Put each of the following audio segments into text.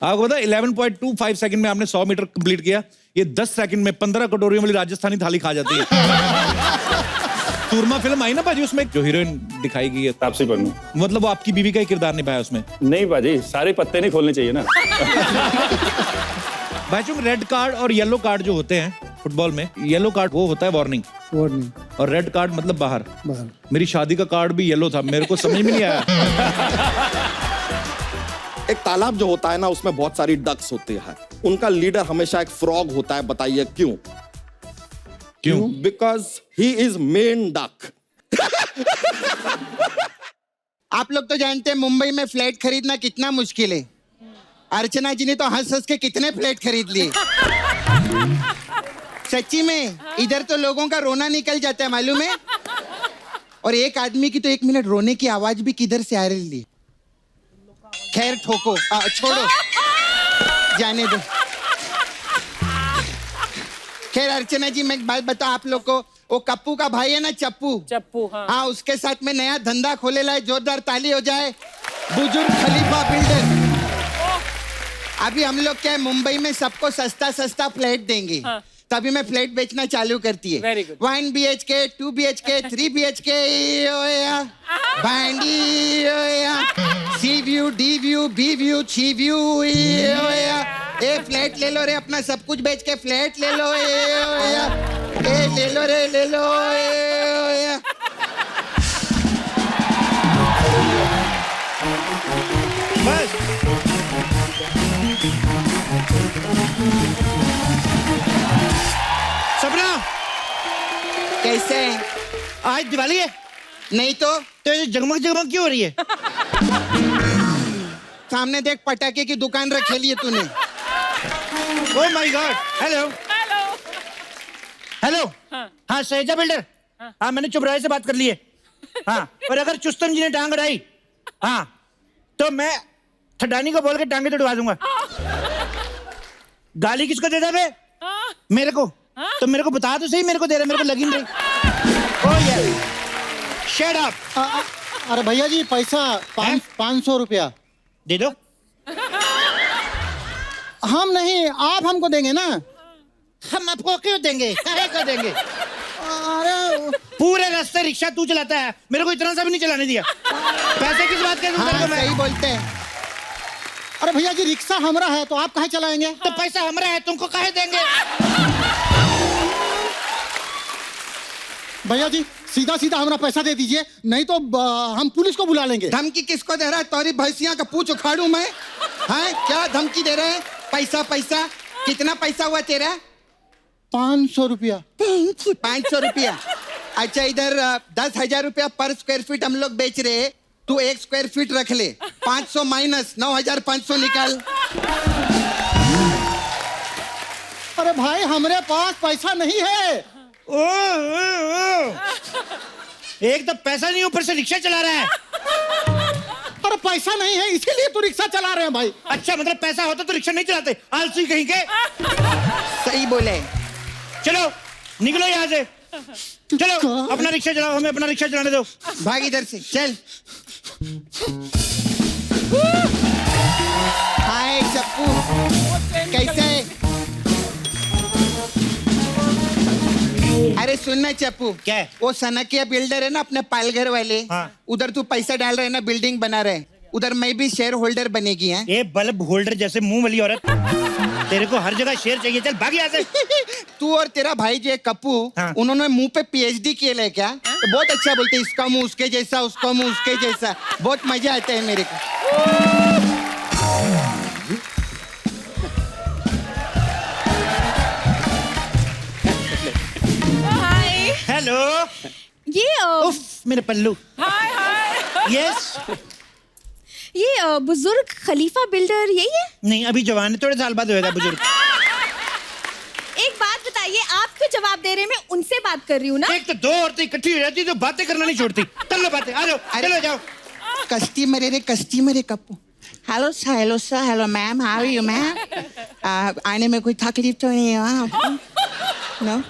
आपको पता है 11.25 सेकंड में आपने 100 मीटर कंप्लीट किया, ये 10 सेकंड में 15 कटोरियों वाली राजस्थानी थाली खा जाती है। सूरमा फिल्म आई ना भाजी, उसमें जो हीरोइन दिखाई गई है तापसी पन्नू, मतलब वो आपकी बीवी का ही किरदार निभाया उसमें। नहीं भाजी, सारे पत्ते नहीं खोलने चाहिए ना। भाई रेड कार्ड और येलो कार्ड जो होते हैं फुटबॉल में, येलो कार्ड वो होता है वार्निंग, और रेड कार्ड मतलब बाहर। मेरी शादी का कार्ड भी येलो था, मेरे को समझ में नहीं आया। एक तालाब जो होता है ना, उसमें बहुत सारी डक्स होती है, उनका लीडर हमेशा एक फ्रॉग होता है, बताइए क्यों? क्यों? Because he is main duck. आप लोग तो जानते हैं मुंबई में फ्लैट खरीदना कितना मुश्किल है। अर्चना जी ने तो हंस हंस के कितने फ्लैट खरीद लिए। सच्ची में इधर तो लोगों का रोना निकल जाता है, मालूम है। और एक आदमी की तो 1 मिनट रोने की आवाज भी किधर से आ रही है। खैर ठोको, छोड़ो, जाने दो। खैर अर्चना जी, मैं एक बात बताऊं आप लोग को, वो कप्पू का भाई है ना, चप्पू, हाँ, उसके साथ में नया धंधा खोले ला है। जोरदार ताली हो जाए। बुजुर्ग खलीफा बिल्डर। अभी हम लोग क्या है, मुंबई में सबको सस्ता सस्ता फ्लैट देंगे। तभी मैं फ्लैट बेचना चालू करती है। 1 BHK, 2 BHK, 3 BHK, sea view, D view, B view, sea view. ए फ्लैट ले लो रे, अपना सब कुछ बेच के फ्लैट ले लो। ए ले लो रे, ले लो। बस सपना, कैसे है? आज दिवाली है? नहीं तो ये जगमग जगमग क्यों हो रही है? सामने देख, पटाखे की दुकान रख ली है तूने। Oh my God. Hello hello. हाँ सहेजा बिल्डर। हाँ मैंने चुबराय से बात कर ली है। हाँ, और अगर चुस्तम जी ने टांग अड़ाई, हाँ, तो मैं ठडानी को बोल के टांगे तोड़वा दूंगा। गाली किसको देता बे? मेरे को। तो मेरे को बता तो सही, मेरे को दे रहा, मेरे को लगी नहीं। ओह यार, शट अप। अरे भैया जी, पैसा 500 रुपया दे दो। हम नहीं, आप हमको देंगे ना। हम आपको क्यों देंगे? काहे को देंगे? अरे पूरे रास्ते रिक्शा तू चलाता है, मेरे को इतना सा भी नहीं चलाने दिया। पैसे किस बात के? हाँ, सही बोलते हैं। अरे भैया जी, रिक्शा हमारा है तो आप काहे चलाएंगे? तो पैसा हमारा है, तुमको काहे देंगे? भैया जी, सीधा सीधा हमारा पैसा दे दीजिए, नहीं तो हम पुलिस को बुला लेंगे। धमकी किसको दे रहा है? तोरी भैंसिया का पूछ उखाड़ू मैं? हाँ, क्या धमकी दे रहे हैं? पैसा पैसा, कितना पैसा हुआ तेरा? 500 रुपया। 500 रुपया? अच्छा, इधर 10,000 रुपया पर स्क्वायर फीट हम लोग बेच रहे हैं, तू 1 स्क्वायर फीट रख ले। 500 माइनस 9,500 निकाल। अरे भाई, हमारे पास पैसा नहीं है। एक तो पैसा नहीं, ऊपर से रिक्शा चला रहा है। अरे पैसा नहीं है, इसीलिए तो रिक्शा चला रहे हैं भाई। अच्छा, मतलब पैसा होता तो रिक्शा नहीं चलाते, आलसी कहीं के। सही बोले। चलो निकलो यहाँ से, चलो अपना रिक्शा चलाओ, हमें अपना रिक्शा चलाने दो। भाग इधर से, चल। हाय चप्पू, कैसे है? अरे सुनना चप्पू, क्या है? वो सनकिया बिल्डर है ना, अपने पालघर वाले, हाँ। उधर तू पैसा डाल रहे ना, बिल्डिंग बना रहे, उधर मैं भी शेयर होल्डर बनेगी है। ये बल्ब होल्डर जैसे मुंह वाली औरत, तेरे को हर जगह शेयर चाहिए, चल भाग यहाँ से। तू और तेरा भाई जो है कप्पू, हाँ। उन्होंने मुंह पे PhD किए ले क्या? तो बहुत अच्छा बोलते, इसका मुंह उसके जैसा, उसका मुंह उसके जैसा। बहुत मजा आता है मेरे को। हेलो। ये उफ, मेरे पल्लू। हाय हाय। यस। ये बुजुर्ग खलीफा बिल्डर यही है? नहीं, अभी जवान है, थोड़े साल बाद होएगा बुजुर्ग। एक बात बताइए, आप क्यों जवाब दे रहे हैं? मैं उनसे बात कर रही हूँ ना। एक तो 2 औरतें इकट्ठी हो जाती तो बातें करना नहीं छोड़ती। कर लो बातें, आ जाओ, चलो जाओ। कस्टमर रे, कस्टमर है कप्पू। Hello sir, hello ma'am, how are you ma'am? आने में कोई तकलीफ तो नहीं है? No,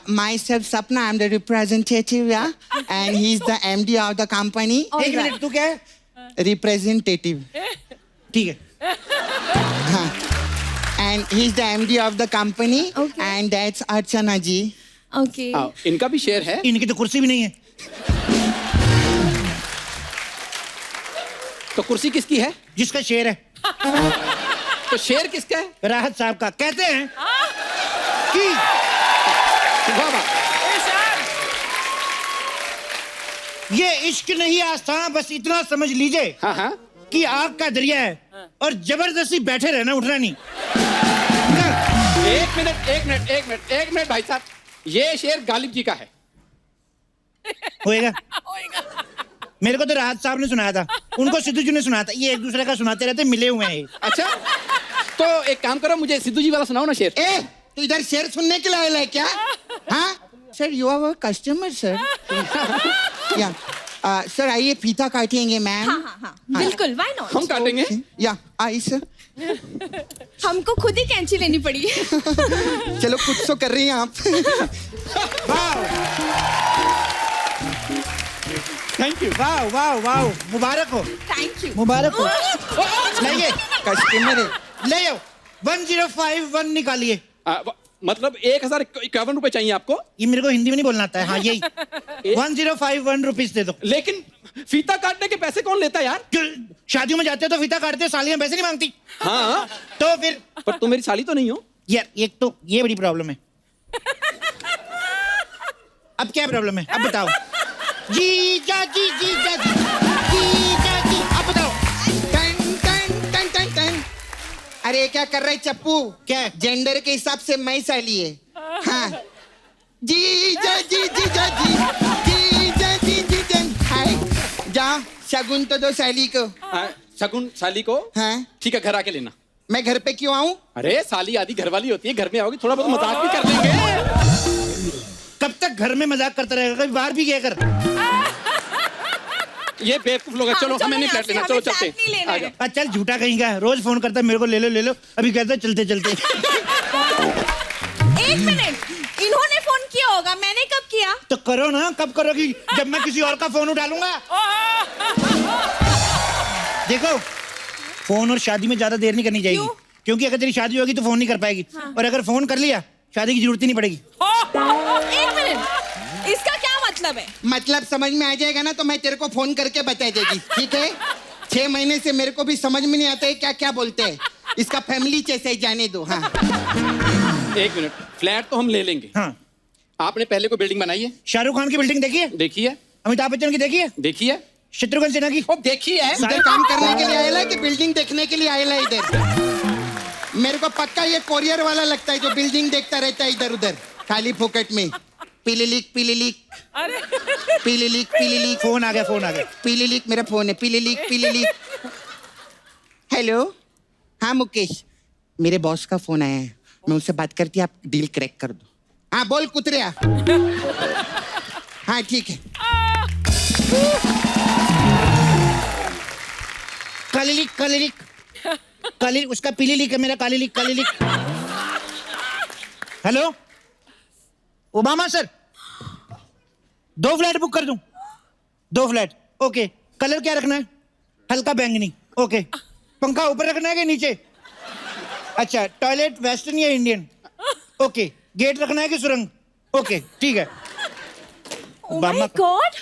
myself Sapna, I'm the representative, yeah, and he's the MD of the company. एक मिनट, तू क्या है? Representative. ठीक है। And he's the MD of the company. Okay. And that's Archana ji. Okay हाँ, इनका भी शेयर है। इनकी तो कुर्सी भी नहीं है। तो कुर्सी किसकी है? जिसका शेर है। तो शेयर किसका है? राहत साहब का। कहते हैं कि वाह वाह। ये इश्क नहीं आसान, बस इतना समझ लीजिए हाँ हाँ। कि आग का दरिया है और जबरदस्ती बैठे रहना, उठना नहीं। एक मिनट भाई साहब, ये शेर गालिब जी का है। होएगा। मेरे को तो राहत साहब ने सुनाया था, उनको सिद्धू जी ने सुनाया था। ये एक दूसरे का सुनाते रहते, मिले हुए हैं ये। अच्छा, तो एक काम करो, मुझे सिद्धू जी वाला सुनाओ ना शेर। ए, तू इधर शेर सुनने के लिए आया है क्या? हाँ sir, you are our customer sir. या सर, आइए फीता काटेंगे मैम। हाँ बिल्कुल, व्हाई नॉट। हम काटेंगे। या आई सर। हमको खुद ही कैंची लेनी पड़ी। चलो कुछ तो कर रही हैं आप। Thank you. वाह वाह वाह, मुबारक हो, थैंक यू। मुबारक हो। लाइए, कस्टमर है। ले आओ। 1051 निकालिए। मतलब 1051 रुपए चाहिए आपको? ये मेरे को हिंदी में नहीं बोलना आता है। हाँ यही 1051 रुपीज दे दो। लेकिन फीता काटने के पैसे कौन लेता है यार? क्यों? शादियों में जाते हो तो फीता काटते हो, सालियां पैसे नहीं मांगती। हाँ, तो फिर पर तुम मेरी साली तो नहीं हो। यार, एक तो ये बड़ी प्रॉब्लम है। अब क्या प्रॉब्लम है? अब बताओ। जीजा जी, जीजा जी, जीजा जी, अब बताओ। टन टन टन टन टन। अरे क्या कर रहे चप्पू? क्या? जेंडर के हिसाब से मैं साली है। हाँ जीजा जी, जीजा जी, जीजा जी, जीजा। हाय, जा शगुन तो दो साली को। शगुन साली को? हाँ, ठीक है, घर आके लेना। मैं घर पे क्यों आऊं? अरे साली आदि घर वाली होती है, घर में आओगी, थोड़ा बहुत मजाक भी कर लेंगे। कब तक घर में मजाक करता रहेगा? कभी बाहर भी गया कर। ये बेवकूफ लोग हैं। चलो, हमें नहीं फ्लैट लेना, चलो चलते। आ जाओ। चल, झूठा कहीं का, रोज फोन करता है मेरे को, ले लो ले लो। अभी कहता है चलते चलते। एक मिनट, इन्होंने फोन किया होगा, मैंने कब किया? तो करो ना, कब करोगी? जब मैं किसी और का फोन उठा लूंगा। देखो, फोन और शादी में ज्यादा देर नहीं करनी चाहिए। क्यों? क्योंकि अगर तेरी शादी होगी तो फोन नहीं कर पाएगी। और अगर फोन कर लिया, शादी की जरूरत ही नहीं पड़ेगी। एक मिनट, इसका क्या मतलब है? मतलब समझ में आ जाएगा ना तो मैं तेरे को फोन करके बता देगी, ठीक है? 6 महीने से मेरे को भी समझ में नहीं आता है क्या क्या बोलते हैं। इसका फैमिली जैसे जाने दो। हाँ, एक मिनट, फ्लैट तो हम ले लेंगे। हाँ, आपने पहले को बिल्डिंग बनाई है? शाहरुख खान की बिल्डिंग देखी है? देखी है। अमिताभ बच्चन की देखी है? देखी है। शत्रुघ्न सिन्हा की? ओ, देखी है। इधर काम करने के लिए आएला कि बिल्डिंग देखने के लिए आएला इधर? मेरे को पक्का ये कोरियर वाला लगता है जो बिल्डिंग देखता रहता है इधर उधर खाली फोकट में। पीलीलिक पीलीलिक पीलीलिक पीलीलिक। फोन आ गया, फोन आ गया। पीलीलिक मेरा फोन है। पीलीलिक पीलीलिक। हेलो, हाँ मुकेश, मेरे बॉस का फोन आया है, मैं उनसे बात करती, आप डील क्रैक कर दो। हाँ बोल कुतरिया। हाँ ठीक है। कालीलिक कालीलिक काली, उसका पीली लिक है, मेरा काली लिक काली लिक। Hello, Obama sir, 2 flat book कर दूं? 2 फ्लैट, ओके। कलर क्या रखना है? हल्का बैंगनी, ओके। पंखा ऊपर रखना है कि नीचे? अच्छा, टॉयलेट वेस्टर्न या इंडियन? ओके। गेट रखना है कि सुरंग? ओके, ठीक है। Oh my God!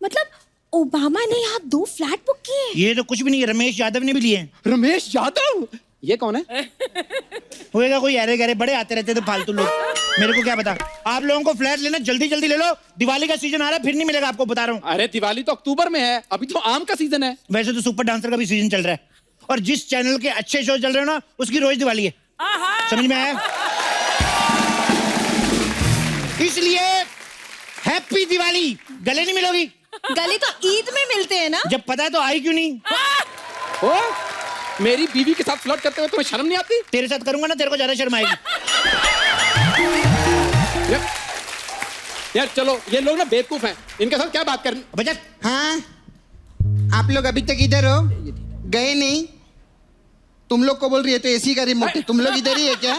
मतलब ओबामा ने यहाँ 2 फ्लैट बुक किए? ये तो कुछ भी नहीं है, रमेश यादव ने भी लिए हैं। रमेश यादव? ये कौन है? होएगा कोई अरे गरे, बड़े आते रहते थे फालतू लोग, मेरे को क्या पता। आप लोगों को फ्लैट लेना, जल्दी जल्दी ले लो, दिवाली का सीजन आ रहा है, फिर नहीं मिलेगा आपको, बता रहा हूँ। अरे दिवाली तो अक्टूबर में है, अभी तो आम का सीजन है। वैसे तो सुपर डांसर का भी सीजन चल रहा है, और जिस चैनल के अच्छे शो चल रहे हो ना, उसकी रोज दिवाली है। समझ में आया? इसलिए हैप्पी दिवाली। गले नहीं मिलोगी? गले तो ईद में मिलते हैं ना। जब पता है तो आई क्यों नहीं? ओ, मेरी बीवी के साथ फ्लर्ट करते हुए तुम्हें शर्म नहीं आती? तेरे साथ करूंगा ना, तेरे को ज्यादा शर्म आएगी। यार चलो, ये लोग ना बेवकूफ हैं, इनके साथ क्या बात करनी। बचत। हाँ, आप लोग अभी तक इधर हो, गए नहीं? तुम लोग को बोल रही है तो एसी का रिमोट है, तुम लोग इधर ही है क्या?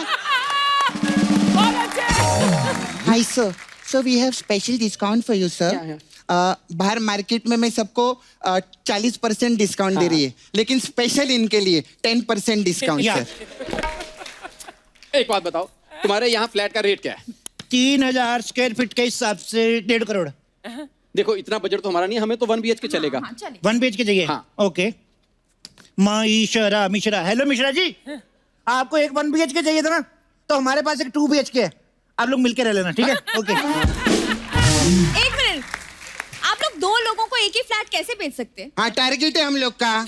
Hi sir, so we have special discount for you, sir. Yeah. बाहर मार्केट में मैं सबको 40% डिस्काउंट दे रही है, लेकिन स्पेशल इनके लिए 10% डिस्काउंट या। सर। एक बात बताओ, तुम्हारे यहाँ फ्लैट का रेट क्या है? 3000 स्क्वायर फीट के हिसाब से 1.5 करोड़। देखो इतना बजट तो हमारा नहीं है, हमें तो 1 BHK चलेगा। हाँ, चलिए। 1 BHK चाहिए। हाँ। ओके। मिश्रा, हेलो मिश्रा जी, आपको एक 1 BHK चाहिए था ना, तो हमारे पास एक 2 BHK है, आप लोग मिलके रह लेना, ठीक है? ओके। एक मिनट, आप लोग 2 लोगों को एक ही फ्लैट कैसे बेच सकते हैं? हाँ, टारगेट है हम लोग का।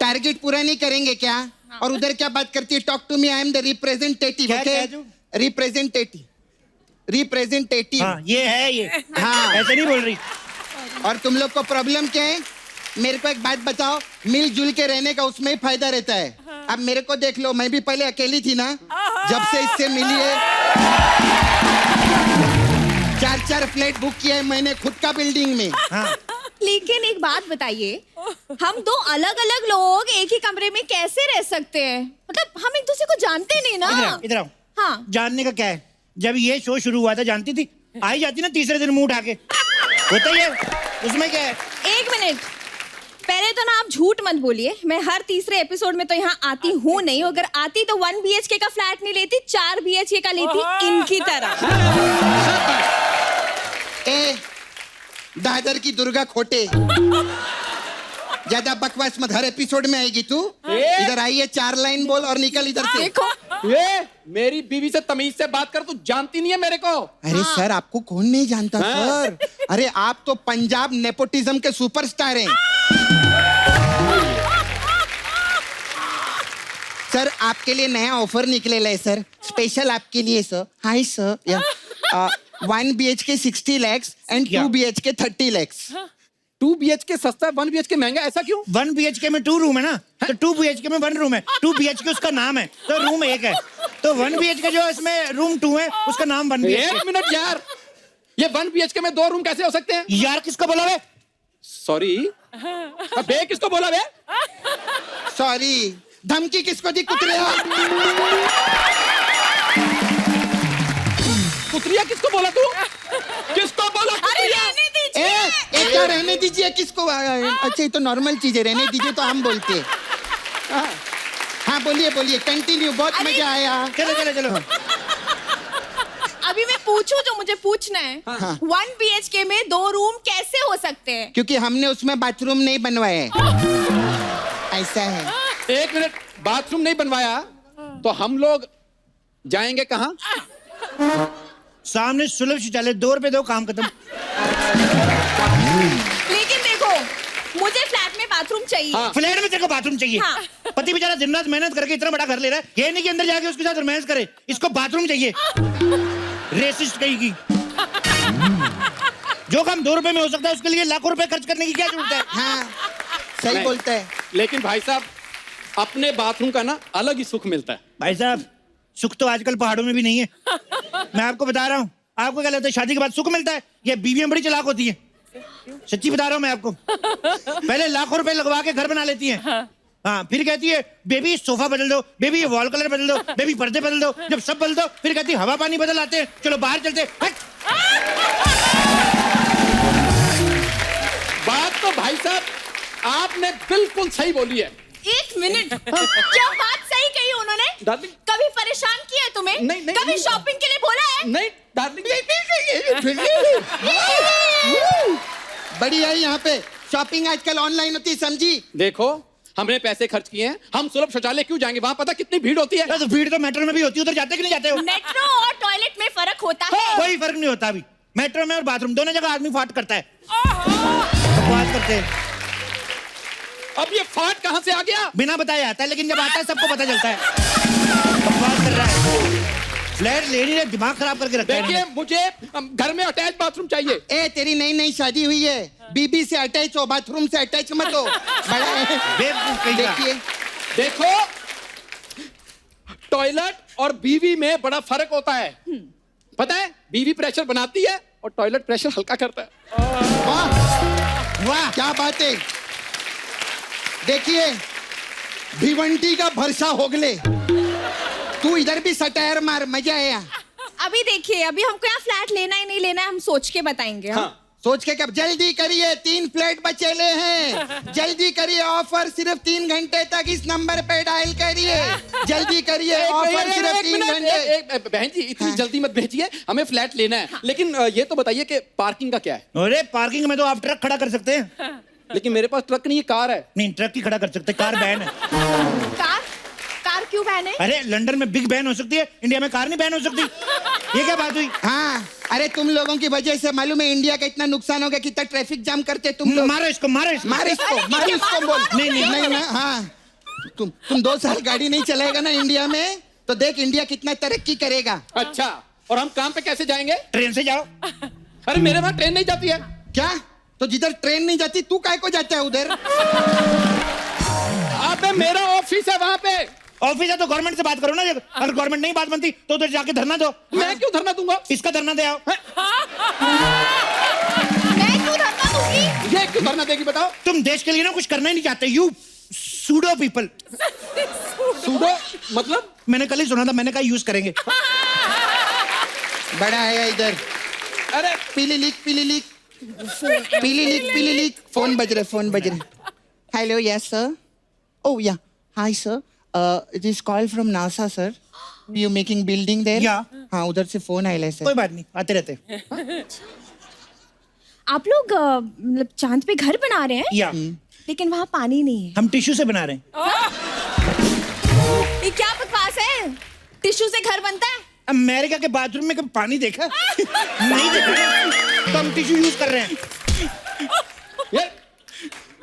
टारगेट पूरा नहीं करेंगे क्या? और उधर क्या बात करती है? Talk to me, I am the representative. क्या ओके, कह जो? रिप्रेजेंटेटिव। हाँ, ये है ये। हाँ। ऐसे नहीं बोल रही। और तुम लोग को प्रॉब्लम क्या है? मेरे को एक बात बताओ, मिलजुल के रहने का उसमें ही फायदा रहता है। अब मेरे को देख लो, मैं भी पहले अकेली थी ना, जब से इससे मिली है 4 फ्लैट बुक किया है मैंने खुद का बिल्डिंग में। हाँ। लेकिन एक बात बताइए, हम 2 अलग-अलग लोग एक ही कमरे में कैसे रह सकते हैं? मतलब हम एक दूसरे को जानते नहीं ना। इधर आओ। हाँ। जानने का क्या है? जब ये शो शुरू हुआ था, जानती थी? आई जाती ना तीसरे दिन मुंह उठा के, होता ही है, उसमें क्या है? एक मिनट, पहले तो ना आप झूठ मत बोलिए। मैं हर तीसरे एपिसोड में तो यहाँ आती हूँ नहीं। अगर आती तो 1 BHK का फ्लैट नहीं लेती, 4 BHK का लेती, इनकी तरह। ए दादर की दुर्गा खोटे, ज्यादा बकवास मत, हर एपिसोड में आएगी तू। इधर आई है, 4 लाइन बोल और निकल इधर से। देखो, ये मेरी बीवी से तमीज से बात कर, तू जानती नहीं है मेरे को। अरे सर, आपको कौन नहीं जानता सर? अरे आप तो पंजाब नेपोटिज्म के सुपरस्टार हैं। सर, आपके लिए नया ऑफर निकलेला है सर, स्पेशल आपके लिए सर। हाय सर, या 1 BHK 60 lakhs and 2 BHK 30 lakhs। 2 BHK सस्ता है, 1 BHK महंगा, ऐसा क्यों? 1 BHK में 2 रूम है ना, तो 2 BHK में 1 रूम है। 2 BHK उसका नाम है, तो रूम 1 है। तो 1 BHK जो इसमें रूम 2 है, उसका नाम 1 BHK। 1 मिनट यार, ये 1 BHK में 2 रूम कैसे हो सकते हैं? यार किसको बोला बे? सॉरी, बे किसको बोला बे? सॉरी, धमकी किसको दी कुतरिया? कुतरिया किसको बोला तू? किसको बोला अरे कुतरिया? रहने दीजिए। ए, क्या रहने दीजिए किसको? अच्छा, ये तो नॉर्मल चीज है, रहने दीजिए तो हम बोलते हैं। हाँ, बोलिए बोलिए, कंटिन्यू, बहुत अरे- मजा आया। चलो। अभी मैं पूछूं जो मुझे पूछना है। हाँ। 1 BHK में 2 रूम कैसे हो सकते हैं? क्योंकि हमने उसमें बाथरूम नहीं बनवाया है। ऐसा है। 1 मिनट, बाथरूम नहीं बनवाया तो हम लोग जाएंगे कहाँ? सामने सुलभ शौचालय, 2 रुपए दो, काम खत्म। लेकिन देखो, मुझे फ्लैट में बाथरूम चाहिए। हाँ। फ्लैट में तेरे को बाथरूम चाहिए? हाँ। पति बेचारा दिन रात मेहनत करके इतना बड़ा घर ले रहा है, ये नहीं कि अंदर जाके उसके साथ रोमांस करे, इसको बाथरूम चाहिए। रेसिस्ट कहीं की। जो काम 2 रुपए में हो सकता है, उसके लिए लाखों रुपए खर्च करने की क्या जरूरत है? हाँ, सही नहीं। बोलता है। लेकिन भाई साहब, अपने बाथरूम का ना अलग ही सुख मिलता है। भाई साहब, सुख तो आजकल पहाड़ों में भी नहीं है। मैं आपको बता रहा हूँ, आपको क्या लगता है शादी के बाद सुख मिलता है? ये बीवियां बड़ी चालाक होती हैं, सच्ची बता रहा हूँ मैं आपको। पहले लाखों रुपए लगवा के घर बना लेती हैं। हाँ, फिर कहती है बेबी सोफा बदल दो, बेबी ये वॉल कलर बदल दो, बेबी पर्दे बदल दो। जब सब बदल दो, फिर कहती है हवा पानी बदल आते हैं, चलो बाहर चलते हैं। हट! बात तो भाई साहब आपने बिल्कुल सही बोली है। 1 मिनट, क्या बात सही कही उन्होंने? डार्लिंग, कभी परेशान किया है तुम्हें? नहीं, नहीं, कभी नहीं। शॉपिंग के लिए बोला है? नहीं डार्लिंग, बढ़िया है, यहाँ पे शॉपिंग आजकल ऑनलाइन होती है, समझी? देखो हमने पैसे खर्च किए हैं, हम सुलभ शौचालय क्यों जाएंगे? वहां पता कितनी भीड़ होती है। तो भीड़ तो मेट्रो में भी होती है, उधर जाते कि नहीं जाते हो? मेट्रो और टॉयलेट में फर्क होता है। कोई फर्क नहीं होता। अभी मेट्रो में और बाथरूम दोनों जगह आदमी फाट करता है, बकवास करते हैं। अब ये फाट कहाँ से आ गया? बिना बताए आता है, लेकिन जब आता है सबको पता चलता है। बकवास कर रहा है। फ्लैट ले नहीं रहे, दिमाग खराब करके रखता है देखिए, इन्होंने। मुझे घर में अटैच बाथरूम चाहिए। ए, तेरी नई नई शादी हुई है, बीबी से अटैच हो, बाथरूम से अटैच मत हो। बड़ा है। बेवकूफ कहीं का। देखिए, देखो, टॉयलेट और बीवी में बड़ा फर्क होता है। पता है, बीवी प्रेशर बनाती है और टॉयलेट प्रेशर हल्का करता है। वाह वाह, क्या बात है। देखिए, भिवंडी का भरसा होगले, तू इधर भी सटायर मार, मजा आया। अभी देखिए, अभी हमको यहाँ फ्लैट लेना ही नहीं लेना है, हम सोच के बताएंगे। हाँ, सोच के कब जल्दी करिए 3 फ्लैट बचेले हैं जल्दी करिए ऑफर सिर्फ 3 घंटे तक इस नंबर पे डायल करिए जल्दी करिए ऑफर सिर्फ 3 घंटे बहन जी इतनी जल्दी मत भेजिए हमें फ्लैट लेना है लेकिन ये तो बताइए कि पार्किंग का क्या है अरे पार्किंग में तो आप ट्रक खड़ा कर सकते हैं। लेकिन मेरे पास ट्रक नहीं है कार है नहीं ट्रक ही खड़ा कर सकते हैं, कार बैन है। कार कार क्यों बैन है? अरे लंदन में बिग बैन हो सकती है, इंडिया में कार नहीं बैन हो सकती। ये क्या बात हुई? हाँ अरे तुम लोगों की वजह से मालूम है इंडिया का इतना नुकसान हो गया कितना ट्रैफिक जाम करते तुम लोग मारो इसको मारो इसको। मार इसको बोल नहीं ना हाँ तुम 2 साल गाड़ी नहीं चलाएगा ना इंडिया में तो देख इंडिया कितना तरक्की करेगा। अच्छा और हम काम पे कैसे जाएंगे ट्रेन से जाओ। अरे मेरे वहां ट्रेन नहीं जाती है क्या तो जिधर ट्रेन नहीं जाती तू काय को जाता है उधर? अबे मेरा ऑफिस है वहां पे ऑफिस है तो गवर्नमेंट से बात करो ना, अगर गवर्नमेंट नहीं बात बनती तो उधर जाके धरना दो। मैं क्यों धरना दूंगा इसका धरना दे आओ। मैं क्यों धरना दूंगी? ये क्यों धरना देगी बताओ तुम देश के लिए ना कुछ करना ही नहीं चाहते, यू सूडो पीपल। सूडो मतलब मैंने कल ही सुना था, मैंने कहा यूज करेंगे। बड़ा है इधर अरे पीली लीक फोन बज रहे हेलो यस सर ओ या hi sir it is call from NASA sir you making building their Yeah. हाँ उधर से फोन आया सर कोई बात नहीं, आते रहते। आप लोग मतलब चांद पे घर बना रहे हैं या लेकिन वहाँ पानी नहीं है। हम टिश्यू से बना रहे हैं। ये क्या बकवास है? टिश्यू से घर बनता है? अमेरिका के बाथरूम में कभी पानी देखा? नहीं देखा ना? तो हम टिश्यू यूज कर रहे हैं। ये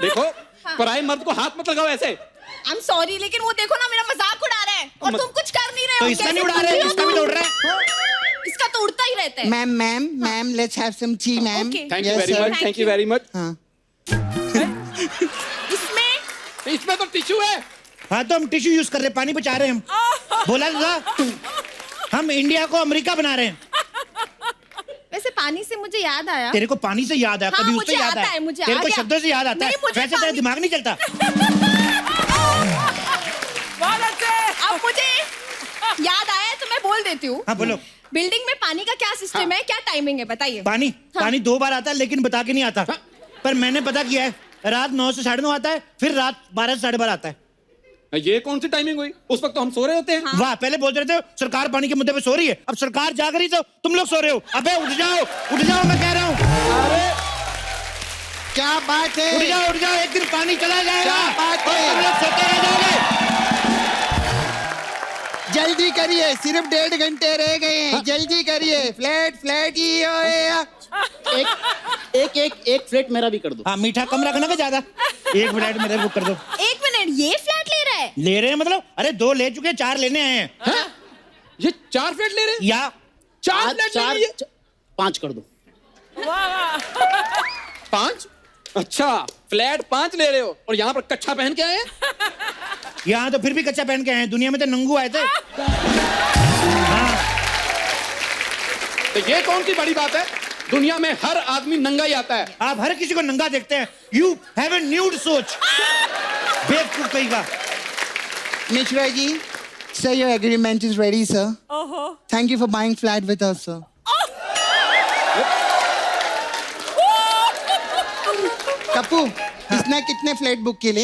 देखो पराए मर्द को हाथ मत लगाओ ऐसे I'm sorry लेकिन वो देखो ना मेरा मजाक उड़ा रहे हैं और तुम कुछ कर नहीं रहे तो हो। इसका कैसे नहीं उड़ा रहे, तुम भी हो इसका भी तो? तो उड़ रहा है। इसका तो उड़ता ही रहता है। Ma'am let's have some tea ma'am Okay. Thank you Yes, very sir. Much thank you very much हाँ इसमें तो टिश्यू है हाँ तो हम टिश्यू यूज कर रहे हैं, पानी बचा रहे हैं हम। बोला था हम इंडिया को अमेरिका बना रहे हैं। वैसे पानी से मुझे याद आया। तेरे को पानी से याद आया? हाँ, कभी मुझे उससे याद आता आया? है, मुझे तेरे आ को गया। शब्दों से याद आता है? नहीं, मुझे वैसे तेरा पानी- दिमाग नहीं चलता। अब मुझे याद आया है तो मैं बोल देती हूँ। हाँ बोलो। बिल्डिंग में पानी का क्या सिस्टम है, क्या टाइमिंग है बताइए। पानी पानी 2 बार आता है लेकिन बता के नहीं आता। पर मैंने पता किया है, रात 9 से 9:30 आता है, फिर रात 12 से 12:30 आता है। ये कौन सी टाइमिंग हुई उस वक्त तो हम सो रहे होते हैं वाह, पहले बोल रहे थे सरकार पानी के मुद्दे पे सो रही है, अब सरकार जाग रही तो तुम लोग सो रहे हो। अबे उठ जाओ मैं कह रहा हूँ। क्या बात है उठ जाओ, एक दिन पानी चला जाएगा क्या बात और है? तुम लोग सोते रह जाओगे। जल्दी करिए सिर्फ 1.5 घंटे रह गए हैं जल्दी करिए फ्लैट ही होया एक फ्लैट मेरा भी कर दो। हाँ मीठा कम रखना का ज्यादा। 1 फ्लैट मेरे बुक कर दो। 1 मिनट, ये फ्लैट ले रहा है? ले रहे हैं मतलब? अरे 2 ले चुके हैं, 4 लेने आए हैं। ये 4 फ्लैट ले रहे हैं या 4 फ्लैट ले लिए 5 कर दो। 5 अच्छा फ्लैट 5 ले रहे हो और यहाँ पर कच्छा पहन के आए हैं यहाँ तो फिर भी कच्चा पहन के आए हैं, दुनिया में तो नंगू आए थे। तो ये कौन सी बड़ी बात है दुनिया में हर आदमी नंगा ही आता है आप हर किसी को नंगा देखते हैं। यू हैव ए न्यूड सोच। बेवकूफ कहीं का। Mishra ji sir your agreement is ready sir thank you for buying flat with us sir Kappu इसने कितने फ्लैट बुक किए ले?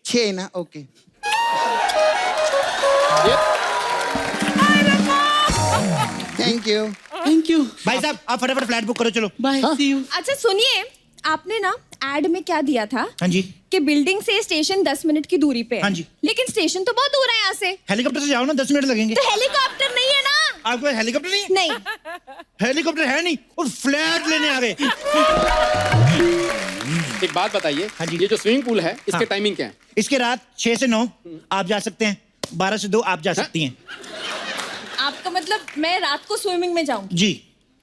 6 ना ओके थैंक यू भाई साहब आप फटाफट फ्लैट बुक करो, चलो। Bye see you. अच्छा सुनिए, आपने ना एड में क्या दिया था हाँ जी। कि बिल्डिंग से स्टेशन 10 मिनट की दूरी पे है। हाँ जी। लेकिन स्टेशन तो बहुत दूर है यहाँ से। हेलीकॉप्टर से जाओ ना, 10 मिनट लगेंगे। तो हेलीकॉप्टर नहीं है ना? आपके पास हेलीकॉप्टर नहीं है? नहीं। हेलीकॉप्टर है नहीं और फ्लैट लेने आ गए। एक बात बताइए हाँ जी। ये जो स्विमिंग पूल है इसके हाँ। टाइमिंग क्या है इसके रात 6 से 9 आप जा सकते हैं, 12 से 2 आप जा सकती हैं। आपका मतलब मैं रात को स्विमिंग में जाऊँ? जी,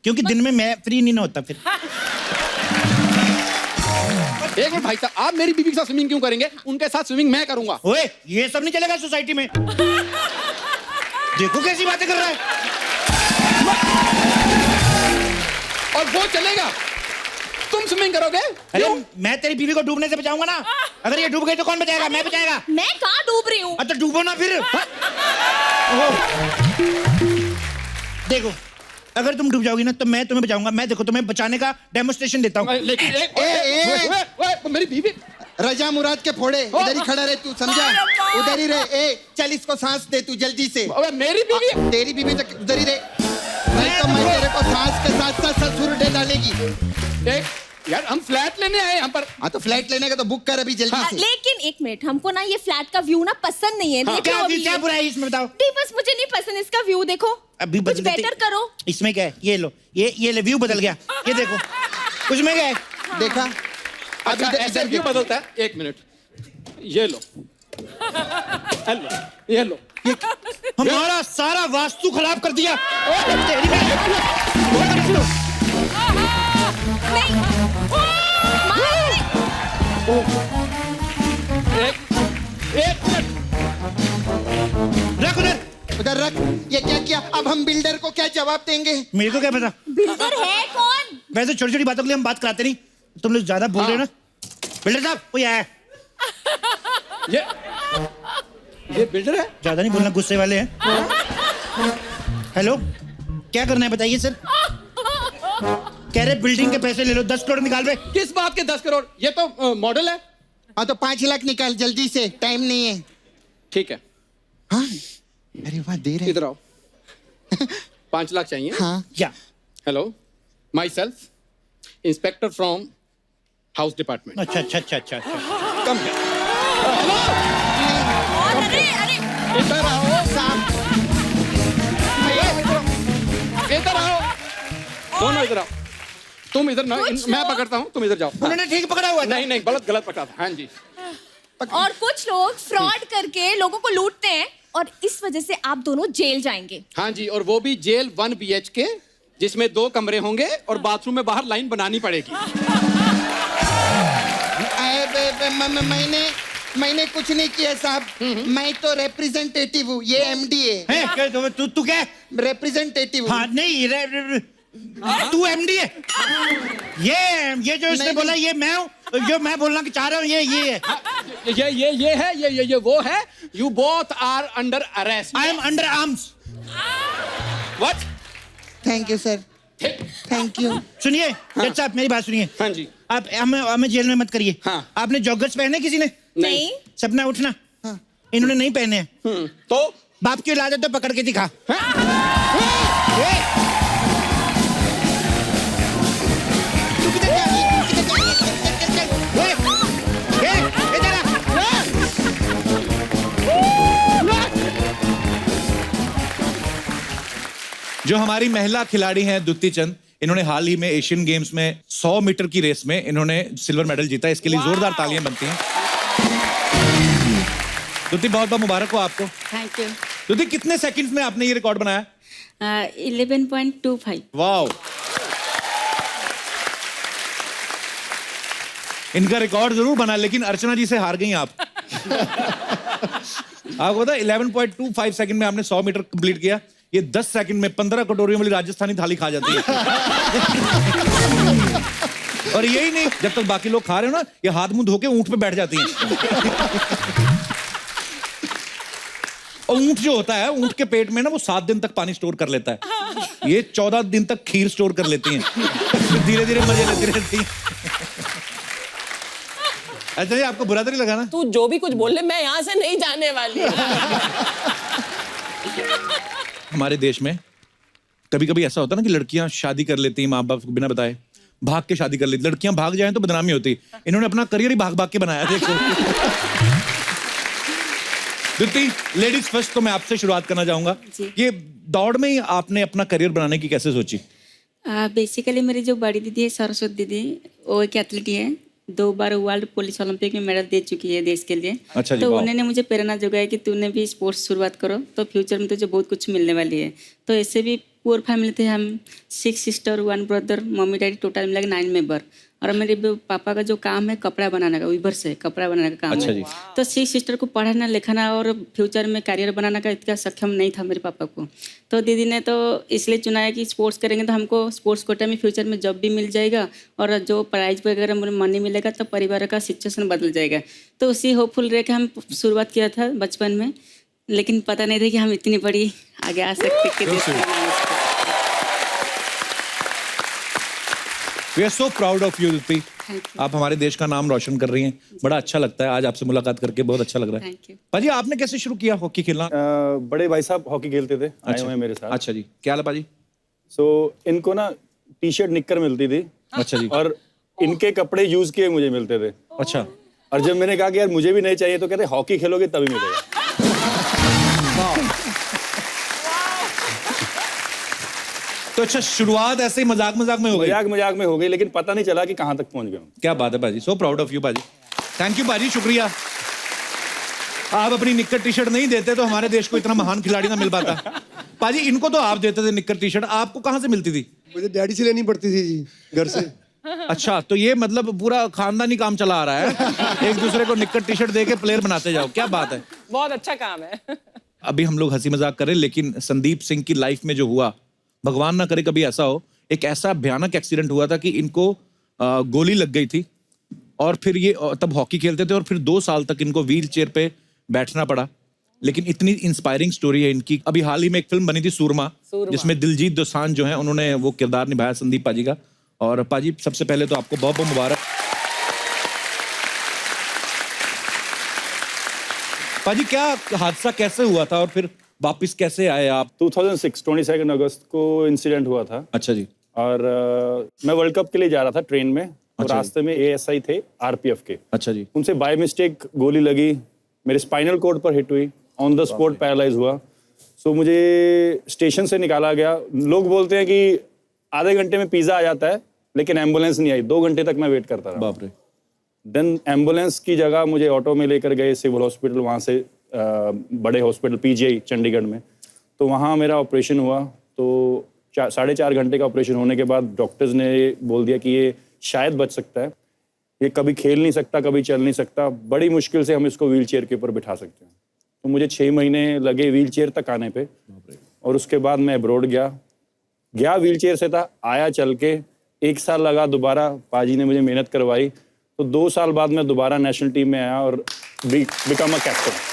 क्योंकि दिन में मैं फ्री नहीं ना होता फिर। एक मिनट भाई साहब आप मेरी बीवी के साथ स्विमिंग क्यों करेंगे उनके साथ स्विमिंग मैं करूंगा ओए ये सब नहीं चलेगा सोसाइटी में। देखो कैसी बातें कर रहा है। और वो चलेगा तुम स्विमिंग करोगे अरे मैं तेरी बीवी को डूबने से बचाऊंगा ना। अगर ये डूब गई तो कौन बचाएगा? मैं बचाएगा। मैं कहाँ डूब रही हूँ? तो डूबो ना फिर। देखो अगर तुम डूब जाओगी ना तो मैं तुम्हें बचाऊंगा। मैं देखो तुम्हें बचाने का डेमोस्ट्रेशन देता हूँ। लेकिन ए, मेरी बीवी रजा मुराद के फोड़े, इधर ही खड़ा रहे तू, समझा? उधर ही रहे। ए चल इसको सांस दे तू जल्दी से। अबे मेरी बीवी तेरी बीवी तो उधर ही रहे, नहीं तो मैं तेरे को सांस के साथ साथ ससुर दे डालेगी। यार हम फ्लैट लेने आए यहाँ पर। हाँ तो फ्लैट लेने का तो बुक कर अभी जल्दी से। लेकिन एक मिनट, हमको ना ये फ्लैट का व्यू ना पसंद नहीं है। देखो अभी क्या बुराई है इसमें बताओ? नहीं, बस मुझे नहीं पसंद इसका व्यू। देखो अभी कुछ बेटर करो। इसमें क्या है? ये लो, ये व्यू बदल गया। ये देखो उसमें क्या है? देखा अच्छा ऐसे व्यू बदलता है। एक मिनट, ये लो, हेलो ये लो। हमारा सारा वास्तु खराब कर दिया। तेरी नहीं एक मिनट, रख उधर। उधर रख। ये क्या किया? अब हम बिल्डर को क्या जवाब देंगे? मेरे को क्या पता? बिल्डर है कौन? वैसे छोटी छोटी बातों के लिए हम बात कराते नहीं, तुम लोग ज्यादा बोल रहे हो ना। बिल्डर साहब कोई आया है। ये बिल्डर है। ज्यादा नहीं बोलना, गुस्से वाले हैं। हेलो, क्या करना है बताइए सर? कह रहे बिल्डिंग के पैसे ले लो, 10 करोड़ निकाल बे। किस बात के 10 करोड़? ये तो मॉडल है। हाँ तो 5 लाख निकाल जल्दी से, टाइम नहीं है। ठीक है। हाँ अरे वाह, दे रहे। इधर आओ। 5 लाख चाहिए। हाँ क्या? Hello, my self inspector from house department. अच्छा अच्छा अच्छा अच्छा अच्छा। कम है। अरे अरे इधर आओ साहब, इधर आओ, दोनों इधर आओ। तुम इधर ना, कुछ मैं लोग- पकड़ता हूँ, तुम इधर जाओ। उन्होंने ठीक पकड़ा हुआ था। नहीं नहीं, गलत पकड़ा था। हाँ जी। और कुछ लोग फ्रॉड करके लोगों को लूटते हैं और इस वजह से आप दोनों जेल जाएंगे। हाँ जी, और वो भी जेल 1 BHK, जिसमें 2 कमरे होंगे और बाथरूम में बाहर लाइन बनानी पड़ेगी। मैंने कुछ नहीं किया साहब। मैं तो रिप्रेजेंटेटिव हूँ, ये MD है। है क्या? तू क्या है? रिप्रेजेंटेटिव। हाँ नहीं तू MD है। ये जो इसने नहीं, बोला ये मैं हूँ, जो मैं बोलना चाह रहा हूँ ये है। ये है, ये वो है। You both are under arrest. I am under arms. What? Thank you sir, thank you. सुनिए जज साहब, मेरी बात सुनिए। हाँ जी। आप हमें जेल में मत करिए। हाँ। आपने जॉगर्स पहने किसी ने? नहीं। सपना उठना। हाँ। इन्होंने नहीं पहने हैं। तो बाप की औलाद है तो पकड़ के दिखा। जो हमारी महिला खिलाड़ी हैं दुती चंद, इन्होंने हाल ही में एशियन गेम्स में 100 मीटर की रेस में इन्होंने सिल्वर मेडल जीता। इसके लिए जोरदार तालियां बनती हैं। दुती बहुत बहुत मुबारक हो आपको। Thank you. दुती कितने सेकंड्स में आपने ये रिकॉर्ड बनाया? 11.25। वाओ, इनका रिकॉर्ड जरूर बना, लेकिन अर्चना जी से हार गई आप। आपको पता 11.25 सेकंड में आपने 100 मीटर कंप्लीट किया। ये 10 सेकंड में 15 कटोरियों वाली राजस्थानी थाली खा जाती है। और यही नहीं, जब तक बाकी लोग खा रहे हो ना, ये हाथ मुंह धो के ऊंट पे बैठ जाती हैं। और ऊंट जो होता है, ऊंट के पेट में ना वो 7 दिन तक पानी स्टोर कर लेता है। ये 14 दिन तक खीर स्टोर कर लेती हैं। धीरे धीरे मजे लेती रहती हैं। अच्छा ये आपको बुरा तो नहीं लगा ना? तू जो भी कुछ बोल ले, मैं यहाँ से नहीं जाने वाली। हमारे देश में कभी कभी ऐसा होता है ना कि लड़कियां शादी कर लेती हैं माँ बाप को बिना बताए, भाग के शादी कर लेती। लड़कियां भाग जाएं तो बदनामी होती। इन्होंने अपना करियर ही भाग भाग के बनाया। देखो दुती, लेडीज फर्स्ट, तो मैं आपसे शुरुआत करना चाहूंगा। ये दौड़ में ही आपने अपना करियर बनाने की कैसे सोची? बेसिकली मेरी जो बड़ी दीदी है सरस्वती दीदी, वो एक एथलीट है, 2 बार वर्ल्ड पुलिस ओलंपिक में मेडल दे चुकी है देश के लिए। अच्छा जी, तो वाह। उन्होंने मुझे प्रेरणा जगाया कि तूने भी स्पोर्ट्स शुरुआत करो तो फ्यूचर में तुझे बहुत कुछ मिलने वाली है। तो ऐसे भी पुअर फैमिली थे हम, 6 sister 1 brother, mummy daddy, total मिला के 9 मेंबर। और मेरे पापा का जो काम है कपड़ा बनाने का, वीवर से कपड़ा बनाने का काम अच्छा है। जी। तो 6 सिस्टर को पढ़ाना लिखाना और फ्यूचर में करियर बनाने का इतना सक्षम नहीं था मेरे पापा को। तो दीदी ने तो इसलिए चुना है कि स्पोर्ट्स करेंगे तो हमको स्पोर्ट्स कोटा में फ्यूचर में जॉब भी मिल जाएगा और जो प्राइज वगैरह मनी मिलेगा तो परिवार का सिचुएशन बदल जाएगा। तो उसी होपफुल रह के हम शुरुआत किया था बचपन में, लेकिन पता नहीं था कि हम इतनी बड़ी आगे आ सकते। We are so proud of you Dipti. आप हमारे देश का नाम रोशन कर रही हैं, बड़ा अच्छा लगता है। आज आपसे मुलाकात करके बहुत अच्छा लग रहा है। Thank you. पाजी आपने कैसे शुरू किया हॉकी खेलना? बड़े भाई साहब हॉकी खेलते थे, आए हुए हैं मेरे साथ। अच्छा जी, क्या हाल है पाजी? सो इनको ना टी शर्ट निक्कर मिलती थी। अच्छा जी। और इनके कपड़े यूज किए मुझे मिलते थे। अच्छा। और जब मैंने कहा कि यार मुझे भी नहीं चाहिए, तो कहते हॉकी खेलोगे तभी मिलेगा। तो अच्छा, शुरुआत ऐसे ही मजाक मजाक में हो गई? मजाक में हो गई, लेकिन पता नहीं चला कि कहाँ तक पहुंच गया हूं। क्या बात है पाजी, सो प्राउड ऑफ यू पाजी। थैंक यू पाजी, शुक्रिया। आप अपनी निक्कर टी शर्ट नहीं देते तो हमारे देश को इतना महान खिलाड़ी ना मिल पाता। पाजी इनको तो आप देते थे निक्कर टी शर्ट, आपको कहाँ से मिलती थी? मुझे डैडी से लेनी पड़ती थी जी, घर से। अच्छा, तो ये मतलब पूरा खानदानी काम चला आ रहा है, एक दूसरे को निक्कर टी शर्ट दे के प्लेयर बनाते जाओ। क्या बात है, बहुत अच्छा काम है। अभी हम लोग हंसी मजाक करें, लेकिन संदीप सिंह की लाइफ में जो हुआ, भगवान ना करे कभी ऐसा हो, एक ऐसा भयानक एक्सीडेंट हुआ था कि इनको गोली लग गई थी और फिर ये तब हॉकी खेलते थे और फिर 2 साल तक इनको व्हील चेयर पे बैठना पड़ा। लेकिन इतनी इंस्पायरिंग स्टोरी है इनकी। अभी हाल ही में एक फिल्म बनी थी सूरमा, जिसमें दिलजीत दोसांझ जो है उन्होंने वो किरदार निभाया संदीप पाजी का। और पाजी सबसे पहले तो आपको बहुत बहुत मुबारक। पाजी क्या हादसा कैसे हुआ था और फिर वापिस कैसे आए आप? 2006 22 अगस्त को इंसिडेंट हुआ था। अच्छा जी। और मैं वर्ल्ड कप के लिए जा रहा था ट्रेन में, तो अच्छा। रास्ते में ASI थे RPF के। अच्छा जी। उनसे बाय मिस्टेक गोली लगी, मेरे स्पाइनल कॉर्ड पर हिट हुई, ऑन द स्पॉट पैरालाइज हुआ। सो मुझे स्टेशन से निकाला गया। लोग बोलते हैं कि आधे घंटे में पिज्जा आ जाता है, लेकिन एम्बुलेंस नहीं आई। 2 घंटे तक मैं वेट करता रहा। बाप रे। देन एम्बुलेंस की जगह मुझे ऑटो में लेकर गए सिविल हॉस्पिटल, वहाँ से बड़े हॉस्पिटल PGI चंडीगढ़ में। तो वहाँ मेरा ऑपरेशन हुआ। तो 4.5 घंटे का ऑपरेशन होने के बाद डॉक्टर्स ने बोल दिया कि ये शायद बच सकता है, ये कभी खेल नहीं सकता, कभी चल नहीं सकता, बड़ी मुश्किल से हम इसको व्हील चेयर के ऊपर बिठा सकते हैं। तो मुझे 6 महीने लगे व्हील चेयर तक आने पे। और उसके बाद मैं अब्रॉड गया व्हील चेयर से था, आया चल के। 1 साल लगा, दोबारा पाजी ने मुझे मेहनत करवाई। तो 2 साल बाद मैं दोबारा नेशनल टीम में आया और बिकम अ कैप्टन।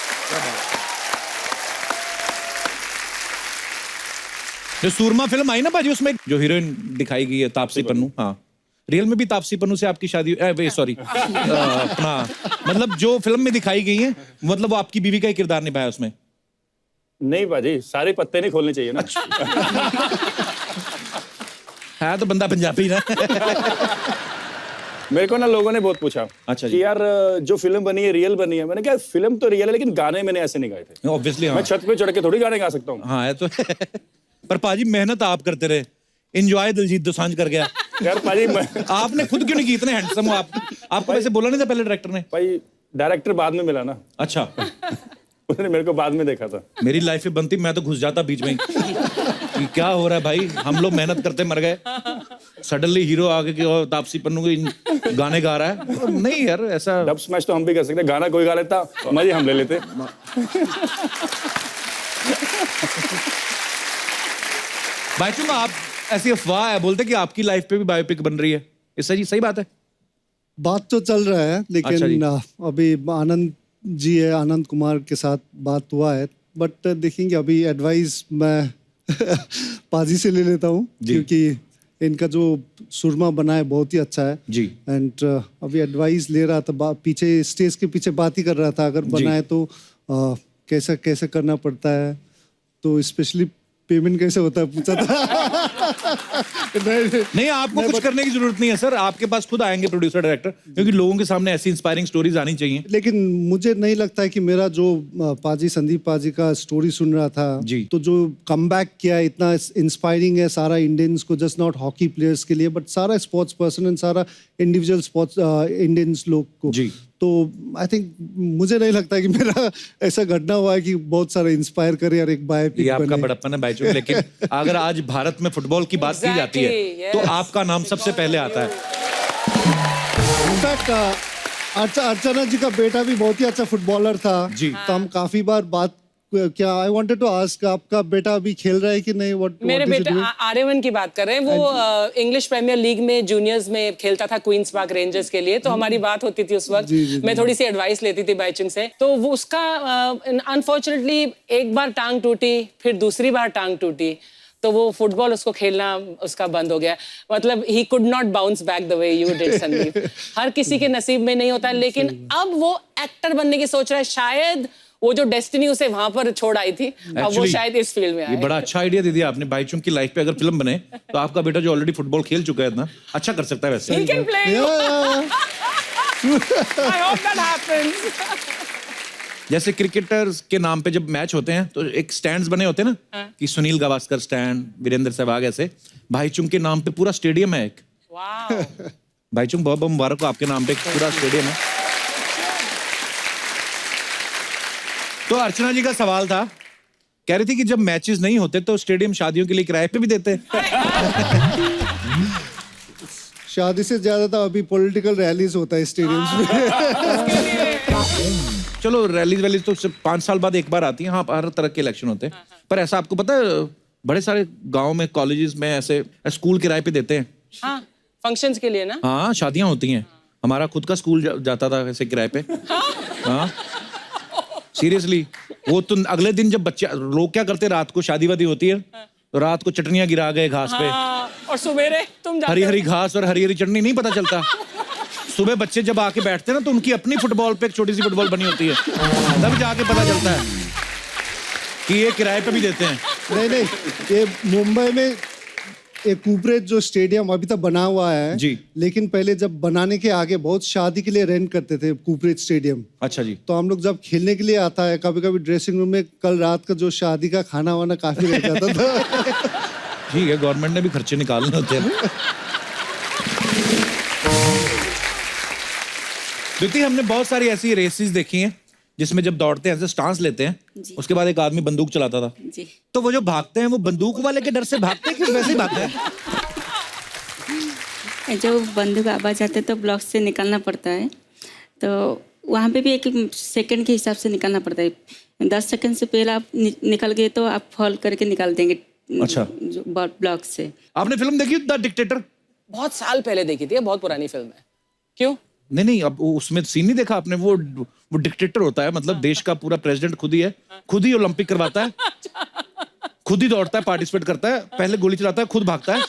जो सूरमा फिल्म आई ना पाजी, उसमें जो हीरोइन दिखाई गई है तापसी पन्नू, हाँ, रियल में भी तापसी पन्नू से आपकी शादी? सॉरी, अपना मतलब जो फिल्म में दिखाई गई है, मतलब वो आपकी बीवी का ही किरदार निभाया उसमें? नहीं पाजी, सारे पत्ते नहीं खोलने चाहिए ना। है तो बंदा पंजाबी ना। मेरे को ना लोगों ने बहुत पूछा, अच्छा कि यार जो फिल्म बनी है रियल बनी है। मैंने कहा फिल्म तो रियल है, लेकिन गाने मैंने ऐसे नहीं गाए थे। ऑब्वियसली मैं छत पे चढ़ के थोड़ी गाने गा सकता हूँ। हाँ है तो। पर पाजी मेहनत आप करते रहे, एंजॉय दिलजीत दोसांझ कर गया। यार पाजी आपने खुद क्यों नहीं की? इतने हैंडसम हो आप। आपको वैसे बोला नहीं था पहले डायरेक्टर ने? भाई डायरेक्टर बाद में मिला ना। अच्छा। उसने मेरे को बाद में देखा था। मेरी लाइफ में बनती, मैं तो घुस जाता बीच में कि क्या हो रहा है भाई, हम लोग मेहनत करते मर गए, सडनली हीरो आगे की और तापसी पन्नू के गाने गा रहा है। नहीं यार, ऐसा डब स्मैश तो हम भी कर सकते, गाना कोई गा लेता, मजे हम ले लेते। भाईचुंग, आप ऐसी अफवाह है बोलते कि आपकी लाइफ पे भी बायोपिक बन रही है, ये सही बात है? बात तो चल रहा है, अच्छा जी। लेकिन अभी आनंद जी है, आनंद कुमार के साथ बात हुआ है, बट देखेंगे। अभी एडवाइस मैं पाजी से ले लेता हूँ, क्योंकि इनका जो सुरमा बना है बहुत ही अच्छा है जी। एंड अभी एडवाइस ले रहा था, पीछे स्टेज के पीछे बात ही कर रहा था, अगर बना है तो कैसे कैसे करना पड़ता है, तो स्पेशली पेमेंट कैसे होता है पूछा था। नहीं, आपको कुछ करने की जरूरत नहीं है सर, आपके पास खुद आएंगे प्रोड्यूसर डायरेक्टर, क्योंकि लोगों के सामने ऐसी इंस्पायरिंग स्टोरीज आनी चाहिए। लेकिन मुझे नहीं लगता है कि मेरा जो पाजी, संदीप पाजी का स्टोरी सुन रहा था जी, तो जो कमबैक किया है इतना इंस्पायरिंग है सारा इंडियंस को, जस्ट नॉट हॉकी प्लेयर्स के लिए, बट सारा स्पोर्ट्स पर्सन एंड सारा इंडिविजुअल स्पोर्ट्स इंडियंस लोग को जी। तो आई थिंक मुझे नहीं लगता है कि मेरा ऐसा घटना हुआ है कि बहुत सारा इंस्पायर करे और एक बायोपिक ये आपका बने। बड़प्पन है भाईचुंग, लेकिन अगर आज भारत में फुटबॉल की बात की जाती है तो आपका नाम सबसे पहले आता है। इनफैक्ट अर्चना जी का बेटा भी बहुत ही अच्छा फुटबॉलर था जी। तो हम काफी बार बात, क्या आई वांटेड टू आस्क, आपका बेटा अभी खेल रहा है कि नहीं? मेरे बेटे आर्यमन की बात कर रहे हैं, वो इंग्लिश प्रीमियर लीग में जूनियर्स में खेलता था, क्वींस पार्क रेंजर्स के लिए। तो हमारी बात होती थी उस वक्त, मैं थोड़ी सी एडवाइस लेती थी बाईचुंग से। तो वो उसका अनफॉर्चुनेटली एक बार टांग टूटी, फिर दूसरी बार टांग टूटी। तो वो फुटबॉल उसको खेलना उसका बंद हो गया. मतलब he could not bounce back the way you did Sandeep. हर किसी के नसीब में नहीं होता, लेकिन अब वो एक्टर बनने की सोच रहा है. शायद वो जो डेस्टिनी उसे वहां पर छोड़ आई थी, अब वो शायद इस फील्ड में आए. ये बड़ा अच्छा आइडिया दे दिया आपने. बाईचुंग की लाइफ पे अगर फिल्म बने तो आपका बेटा जो ऑलरेडी फुटबॉल खेल चुका है इतना अच्छा कर सकता है वैसे. He can play. I hope that happens. जैसे क्रिकेटर्स के नाम पे जब मैच होते हैं तो एक स्टैंड्स बने होते हैं ना कि सुनील गावस्कर स्टैंड, वीरेंद्र सहवाग, ऐसे भाईचुंग के नाम पे पूरा स्टेडियम है एक. Wow. भाईचुंग बहुत बहुत मुबारक हो, आपके नाम पे एक पूरा स्टेडियम है. तो अर्चना जी का सवाल था, कह रही थी कि जब मैचेस नहीं होते तो स्टेडियम शादियों के लिए किराए पे भी देते हैं. शादी से ज्यादा तो अभी पॉलिटिकल रैलीज होता है स्टेडियम्स में. चलो रैलीज वैलीज तो 5 साल बाद एक बार आती है. हाँ, हर तरह के इलेक्शन होते हैं. पर ऐसा आपको पता है बड़े सारे गांव में, कॉलेजेस में ऐसे स्कूल किराए पे देते हैं. हाँ, फंक्शंस के लिए ना. हाँ, शादियां होती हैं. हमारा खुद का स्कूल जाता था ऐसे किराए पे. हाँ सीरियसली. वो तो अगले दिन जब बच्चे लोग क्या करते, रात को शादी वादी होती है तो रात को चटनियां गिरा गए घास पे. और सवेरे तुम हरी हरी घास और हरी हरी चटनी नहीं पता चलता. सुबह बच्चे जब आके बैठते हैं ना तो उनकी अपनी फुटबॉल पे एक छोटी सी फुटबॉल बनी होती है, तब जाके पता चलता है कि ये किराए पे भी देते हैं. नहीं, ये मुंबई में एक कुपरेज जो स्टेडियम अभी तक बना हुआ है जी, लेकिन पहले जब बनाने के आगे बहुत शादी के लिए रेंट करते थे कुपरेज स्टेडियम. अच्छा जी. तो हम लोग जब खेलने के लिए आता है, कभी कभी ड्रेसिंग रूम में कल रात का जो शादी का खाना वाना काफी रह जाता था. ठीक है, गवर्नमेंट ने भी खर्चे निकालने होते हैं. द्वितीय, हमने बहुत सारी ऐसी रेसेस देखी हैं जिसमें जब दौड़ते हैं ऐसे स्टांस लेते हैं, उसके बाद एक आदमी बंदूक चलाता था. जी. तो वो जो भागते हैं वो बंदूक वाले के डर से भागते हैं कि वैसे ही भागते हैं? जब बंदूक आवाज आते तो ब्लॉक से निकालना पड़ता है, तो वहाँ पे भी एक सेकंड के हिसाब से निकालना पड़ता है. 10 सेकंड से पहले आप निकल गए तो आप फॉल करके निकाल देंगे. अच्छा. ब्लॉक से. आपने फिल्म देखी द डिक्टेटर? बहुत साल पहले देखी थी, बहुत पुरानी फिल्म है. क्यों? नहीं, अब उसमें सीन नहीं देखा आपने? वो डिक्टेटर होता है, मतलब देश का पूरा प्रेसिडेंट खुद ही है, खुद ही ओलंपिक करवाता है, खुद ही दौड़ता है, पार्टिसिपेट करता है, पहले गोली चलाता है, खुद भागता है,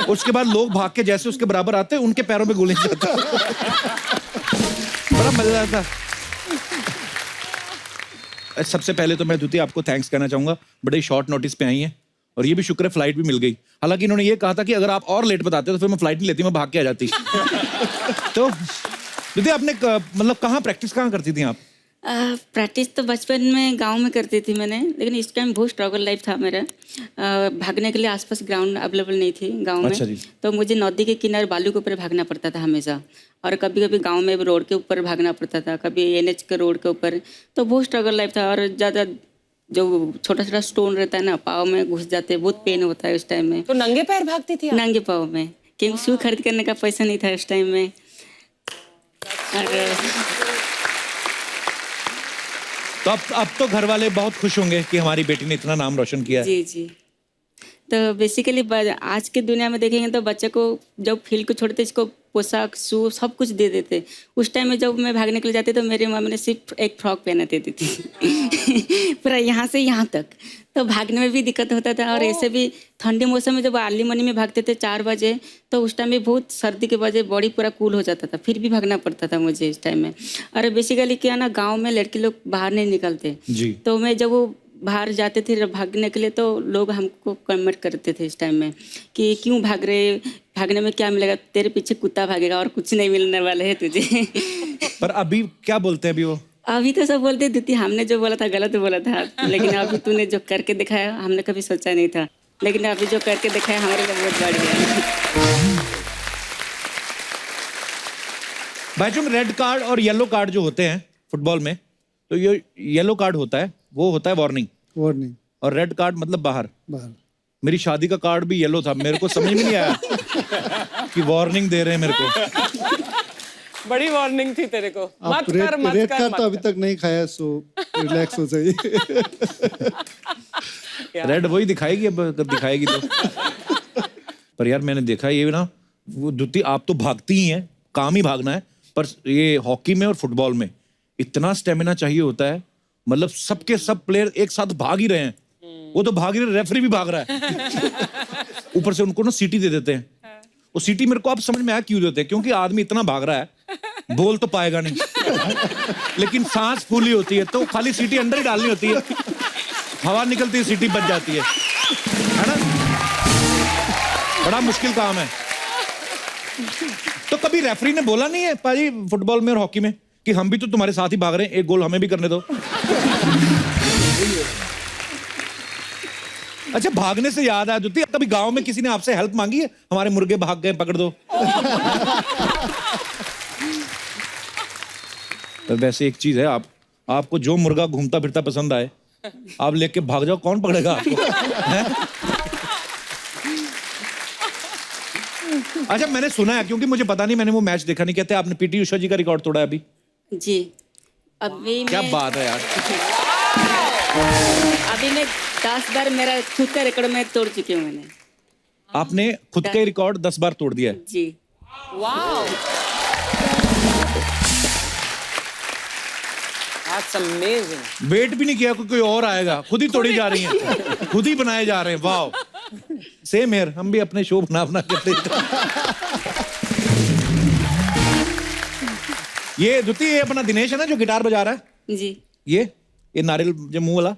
उसके बाद लोग भाग के जैसे उसके बराबर आते हैं उनके पैरों में गोली चलाता है. बड़ा मजेदार था. सबसे पहले तो मैं द्वितीय आपको थैंक्स कहना चाहूंगा, बड़े शॉर्ट नोटिस पे आई हैं और ये भी शुक्र है फ्लाइट भी मिल गई. हालांकि इन्होंने ये कहा था कि अगर आप और लेट बताते तो फिर मैं फ्लाइट नहीं लेती, मैं भाग के आ जाती. तो दीदी आपने मतलब कहाँ प्रैक्टिस कहाँ करती थी आप? प्रैक्टिस तो बचपन में गांव में करती थी मैंने, लेकिन इस टाइम बहुत स्ट्रगल लाइफ था मेरा. भागने के लिए आसपास ग्राउंड अवेलेबल नहीं थी गांव में. अच्छा जी. तो मुझे नदी के किनारे बालू के ऊपर भागना पड़ता था हमेशा, और कभी कभी गांव में रोड के ऊपर भागना पड़ता था, कभी NH के रोड के ऊपर. तो बहुत स्ट्रगल लाइफ था. और ज़्यादा जो छोटा छोटा स्टोन रहता है ना, पाँव में घुस जाते, बहुत पेन होता है उस टाइम में. तो नंगे पैर भागती थी आप? नंगे पाँव में, क्योंकि शू खरीद करने का पैसा नहीं था उस टाइम में. तो अब तो घर वाले बहुत खुश होंगे कि हमारी बेटी ने इतना नाम रोशन किया है. जी जी. तो बेसिकली आज के दुनिया में देखेंगे तो बच्चे को जब फील्ड को छोड़ते इसको पोशाक शू सब कुछ दे देते. उस टाइम में जब मैं भागने के लिए जाती तो मेरी मम्मी ने सिर्फ एक फ्रॉक पहना देती थी पूरा यहाँ से यहाँ तक. तो भागने में भी दिक्कत होता था. और ऐसे भी ठंडी मौसम में जब अर्ली मॉर्निंग में भागते थे 4 बजे, तो उस टाइम में बहुत सर्दी के वजह बॉडी पूरा कूल हो जाता था, फिर भी भागना पड़ता था मुझे इस टाइम में. और बेसिकली क्या ना, गाँव में लड़के लोग बाहर नहीं निकलते जी. तो मैं जब वो बाहर जाते थे भागने के लिए तो लोग हमको कमेंट करते थे इस टाइम में कि क्यों भाग रहे, भागने में क्या मिलेगा, तेरे पीछे कुत्ता भागेगा और कुछ नहीं मिलने वाला है तुझे. पर अभी क्या बोलते हैं अभी वो? अभी तो सब बोलते दीदी हमने जो बोला था गलत बोला था, लेकिन अभी तूने जो करके दिखाया हमने कभी सोचा नहीं था, लेकिन अभी जो करके दिखाया हमारे लिए बहुत बढ़ गया. भाईचुंग, रेड कार्ड और येलो कार्ड जो होते हैं फुटबॉल में, तो ये येलो कार्ड होता है वो होता है वार्निंग, और रेड कार्ड मतलब बाहर. मेरी शादी का कार्ड भी येलो था, मेरे को समझ में नहीं आया कि वार्निंग दे रहे हैं मेरे को. बड़ी वार्निंग थी तेरे को, मत कर मत रेड कर. कार्ड तो अभी तक नहीं खाया, सो रिलैक्स हो जाइए. रेड वही दिखाएगी अब, अगर दिखाएगी तो. पर यार मैंने देखा ये ना, वो द्वितीय आप तो भागती ही हैं, काम ही भागना है, पर ये हॉकी में और फुटबॉल में इतना स्टेमिना चाहिए होता है, मतलब सबके सब प्लेयर एक साथ भाग ही रहे हैं वो तो भाग रहे, रेफरी भी भाग रहा है। ऊपर से उनको ना सीटी दे देते हैं। वो सीटी मेरे को अब समझ में आया क्यों देते हैं, क्योंकि आदमी इतना भाग रहा है बोल तो पाएगा नहीं, लेकिन सांस फूली होती है तो खाली सीटी अंदर ही डालनी होती है, हवा निकलती है सीटी बच जाती है ना। बड़ा मुश्किल काम है। तो कभी रेफरी ने बोला नहीं है पाजी फुटबॉल में और हॉकी में कि हम भी तो तुम्हारे साथ ही भाग रहे हैं, एक गोल हमें भी करने दो? अच्छा, भागने से याद आया द्युति, कभी गांव में किसी ने आपसे हेल्प मांगी है, हमारे मुर्गे भाग गए पकड़ दो? तो वैसे एक चीज है, आपको जो मुर्गा घूमता फिरता पसंद आए आप लेके भाग जाओ, कौन पकड़ेगा आपको? अच्छा, मैंने सुना है, क्योंकि मुझे पता नहीं, मैंने वो मैच देखा नहीं, कहते आपने पीटी उषा जी का रिकॉर्ड तोड़ा है अभी। जी, अभी क्या बात है यार। अभी मैं 10 बार मेरा खुद का रिकॉर्ड मैं तोड़ चुकी हूँ। मैंने आपने खुद का रिकॉर्ड 10 बार तोड़ दिया है? जी। Wow, that's amazing. वेट भी नहीं किया कोई और आएगा, खुद ही तोड़ी जा रही हैं, खुद ही बनाए जा रहे हैं। वाओ, सेम हियर, हम भी अपने शो बना करते। ये द्युति, ये अपना दिनेश है ना जो गिटार बजा रहा है? जी। ये नारियल जो मुंह वाला,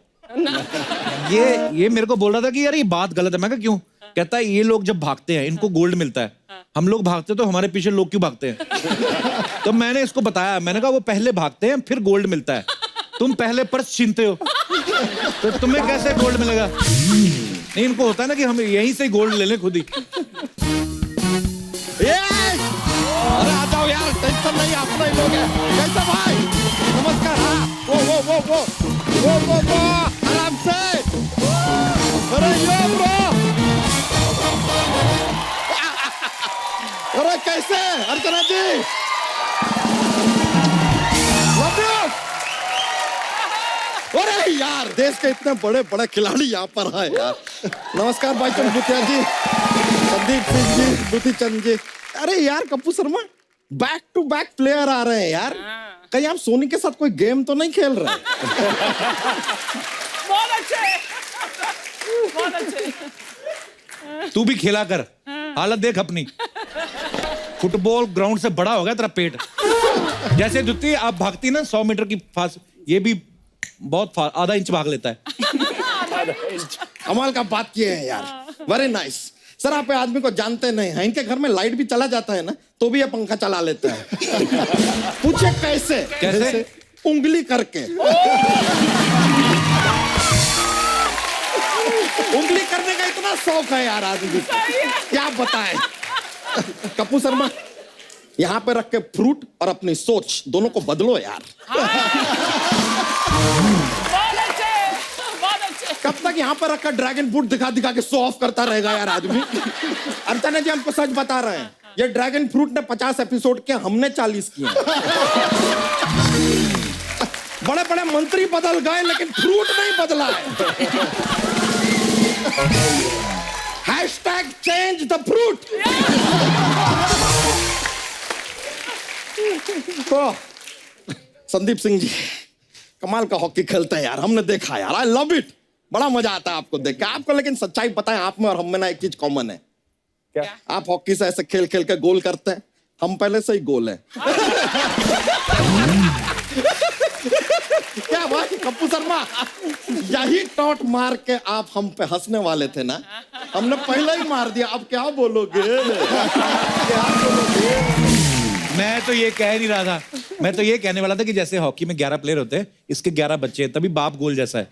ये मेरे को बोल रहा था कि यार ये बात गलत है। मैं कहा क्यों? कहता है ये लोग जब भागते हैं इनको गोल्ड मिलता है, हम लोग भागते तो हमारे पीछे लोग क्यों भागते हैं? तो मैंने इसको बताया, मैंने कहा वो पहले भागते हैं फिर गोल्ड मिलता है, तुम पहले पर्स छीनते हो तो तुम्हें कैसे गोल्ड मिलेगा? नहीं, इनको होता है ना कि हम यहीं से गोल्ड ले लें खुद ही। अरे आ जाओ यार, टेंशन नहीं, अपना ही लोग है। कैसे भाई? नमस्कार। हाँ, वो आराम से। अरे यो ब्रो, अरे कैसे अर्चना जी? Love you. अरे यार, देश के इतने बड़े बड़े खिलाड़ी यहाँ पर है यार। नमस्कार भाई चंद भूतिया जी, संदीप सिंह जी, द्युति चंद जी। अरे यार Kappu Sharma, back to back player आ रहे हैं यार। कहीं आप सोनी के साथ कोई गेम तो नहीं खेल रहे? बहुत अच्छे, बहुत अच्छे। तू भी खेला कर, हालत देख अपनी। फुटबॉल ग्राउंड से बड़ा हो गया तेरा पेट। जैसे द्युति आप भागती ना 100 मीटर की फास्ट, ये भी बहुत आधा इंच भाग लेता है। कमाल का बात किए हैं यार, वेरी नाइस। सर आप आदमी को जानते नहीं हैं, इनके घर में लाइट भी चला जाता है ना तो भी ये पंखा चला लेते हैं। पूछे कैसे? कैसे? उंगली करके। उंगली करने का इतना शौक है यार आदमी को, क्या बताएं। कप्पू शर्मा, यहाँ पे रख के फ्रूट और अपनी सोच दोनों को बदलो यार। कब तक यहाँ पर रखकर ड्रैगन फ्रूट दिखा दिखा के शो ऑफ करता रहेगा यार आदमी? अर्चना जी हमको सच बता रहे हैं, ये ड्रैगन फ्रूट ने 50 एपिसोड किए, हमने 40 किए। बड़े बड़े मंत्री बदल गए लेकिन फ्रूट नहीं बदला है। Hashtag change the fruit. तो संदीप सिंह जी कमाल का हॉकी खेलते हैं यार, हमने देखा यार, आई लव इट। बड़ा मजा आता है आपको देख के। आपको लेकिन सच्चाई पता है, आप में और हम में ना एक चीज कॉमन है। क्या? आप हॉकी से ऐसे खेल खेल के गोल करते हैं, हम पहले से ही गोल है। क्या भाई कप्पू शर्मा, यही टॉट मार के आप हम पे हंसने वाले थे ना, हमने पहले ही मार दिया, अब क्या बोलोगे? क्या बोलोगे? मैं तो ये कह नहीं रहा था, मैं तो ये कहने वाला था कि जैसे हॉकी में 11 प्लेयर होते हैं, इसके 11 बच्चे हैं, तभी बाप गोल जैसा है।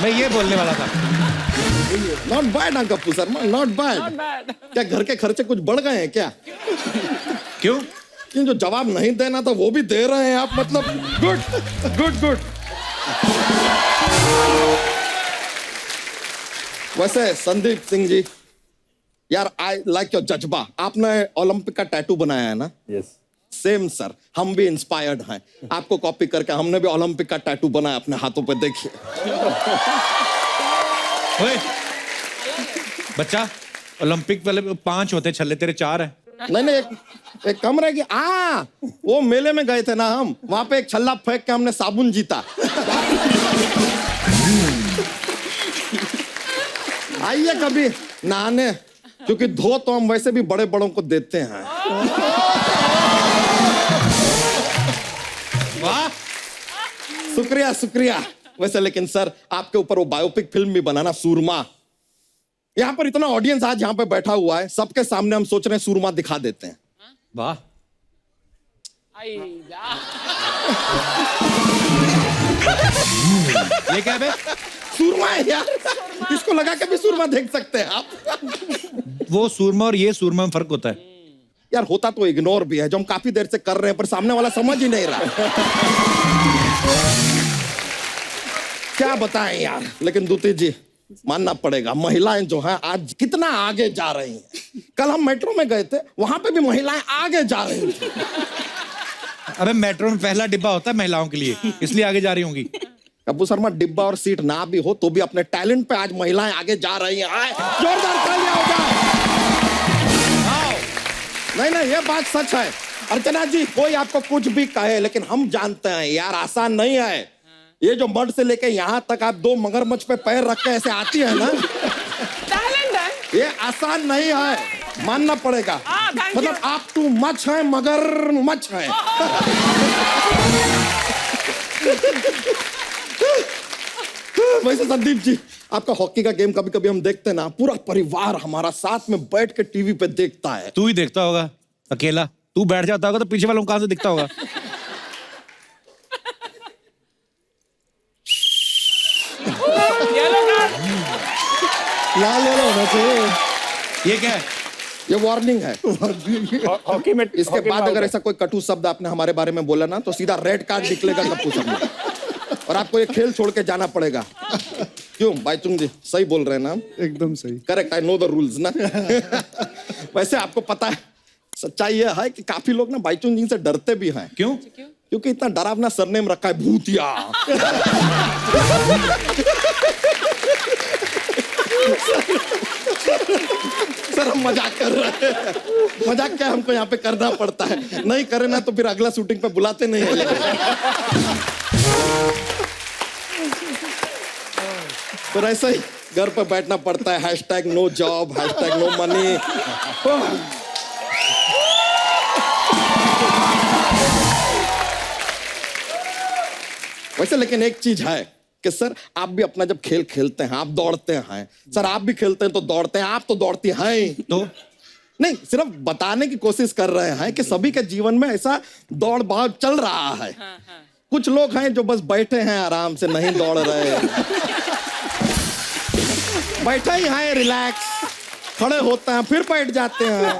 मैं ये बोलने वाला था। Not bad Kappu Sharma, not bad. क्या घर के खर्चे कुछ बढ़ गए हैं क्या? क्यों? जो जवाब नहीं देना था वो भी दे रहे हैं आप, मतलब गुड गुड गुड। वैसे संदीप सिंह जी यार, आई लाइक योर जज्बा। आपने ओलंपिक का टैटू बनाया है ना? यस। सेम सर, हम भी इंस्पायर्ड हैं, आपको कॉपी करके हमने भी ओलंपिक का टैटू बनाया अपने हाथों पे, देखिए। ओए बच्चा, ओलंपिक वाले 5 होते छल्ले, तेरे 4 हैं। नहीं, एक कम रहेगी। वो मेले में गए थे ना हम, वहां पे एक छल्ला फेंक के हमने साबुन जीता। आइए कभी नहाने, क्योंकि धो तो हम वैसे भी बड़े बड़ों को देते हैं। वाह, शुक्रिया शुक्रिया। वैसे लेकिन सर आपके ऊपर वो बायोपिक फिल्म भी बनाना, सूरमा। यहाँ पर इतना ऑडियंस आज यहाँ पे बैठा हुआ है, सबके सामने हम सोच रहे हैं सूरमा दिखा देते हैं। वाह, ये क्या बे? सूरमा है यार, इसको लगा के भी सूरमा देख सकते हैं आप। वो सूरमा और ये सूरमा में फर्क होता है। यार होता तो इग्नोर भी है, जो हम काफी देर से कर रहे हैं, पर सामने वाला समझ ही नहीं रहा। क्या बताएं यार, लेकिन दूती जी मानना पड़ेगा, महिलाएं जो हैं आज कितना आगे जा रही हैं। कल हम मेट्रो में गए थे, वहां पे भी महिलाएं आगे जा रही थी। अबे मेट्रो में पहला डिब्बा होता है महिलाओं के लिए, इसलिए आगे जा रही होंगी। कपूर शर्मा, डिब्बा और सीट ना भी हो तो भी अपने टैलेंट पे आज महिलाएं आगे जा रही हैं। आए, जोरदार तालियां हो जाए। नहीं, ये बात सच है। अर्चना जी, कोई आपको कुछ भी कहे, लेकिन हम जानते हैं यार आसान नहीं है। ये जो मर्द से लेके यहाँ तक आप 2 मगरमच्छ पे पैर रख के ऐसे आती है ना, ये आसान नहीं है, मानना पड़ेगा। मतलब आप टू मच है, मगरमच्छ है। वैसे संदीप जी, आपका हॉकी का गेम कभी कभी हम देखते हैं ना, पूरा परिवार हमारा साथ में बैठ के टीवी पे देखता है। तू ही देखता होगा अकेला, तू बैठ जाता होगा तो पीछे वालों को कहां से दिखता होगा? लाल वाला होना चाहिए। ये क्या है? ये वार्निंग है। हॉकी में इसके बाद अगर ऐसा कोई कटु शब्द आपने हमारे बारे में बोला ना, तो सीधा रेड कार्ड निकलेगा कपूर शर्मा, और आपको ये खेल छोड़ के जाना पड़ेगा। क्यों बाईचुंग जी, सही बोल रहे हैं ना? एकदम सही। Correct, I know the rules ना। वैसे आपको पता है, सच्चाई ये है कि काफी लोग ना बाईचुंग जी से डरते भी हैं। क्यों? क्योंकि इतना डरावना सरनेम रखा है, भूतिया। सर हम मजाक कर रहे हैं, मजाक क्या हमको यहाँ पे करना पड़ता है, नहीं करे ना तो फिर अगला शूटिंग पे बुलाते नहीं है। तो ऐसा ही घर पे बैठना पड़ता है, hashtag no job, hashtag no money. वैसे लेकिन एक चीज है कि सर आप भी अपना जब खेल खेलते हैं, आप दौड़ते हैं, सर आप भी खेलते हैं तो दौड़ते हैं, आप तो दौड़ती हैं तो नहीं, सिर्फ बताने की कोशिश कर रहे हैं कि सभी के जीवन में ऐसा दौड़ भाग चल रहा है। कुछ लोग हैं जो बस बैठे हैं आराम से, नहीं दौड़ रहे, बैठे ही हैं रिलैक्स, खड़े होते हैं फिर बैठ जाते हैं,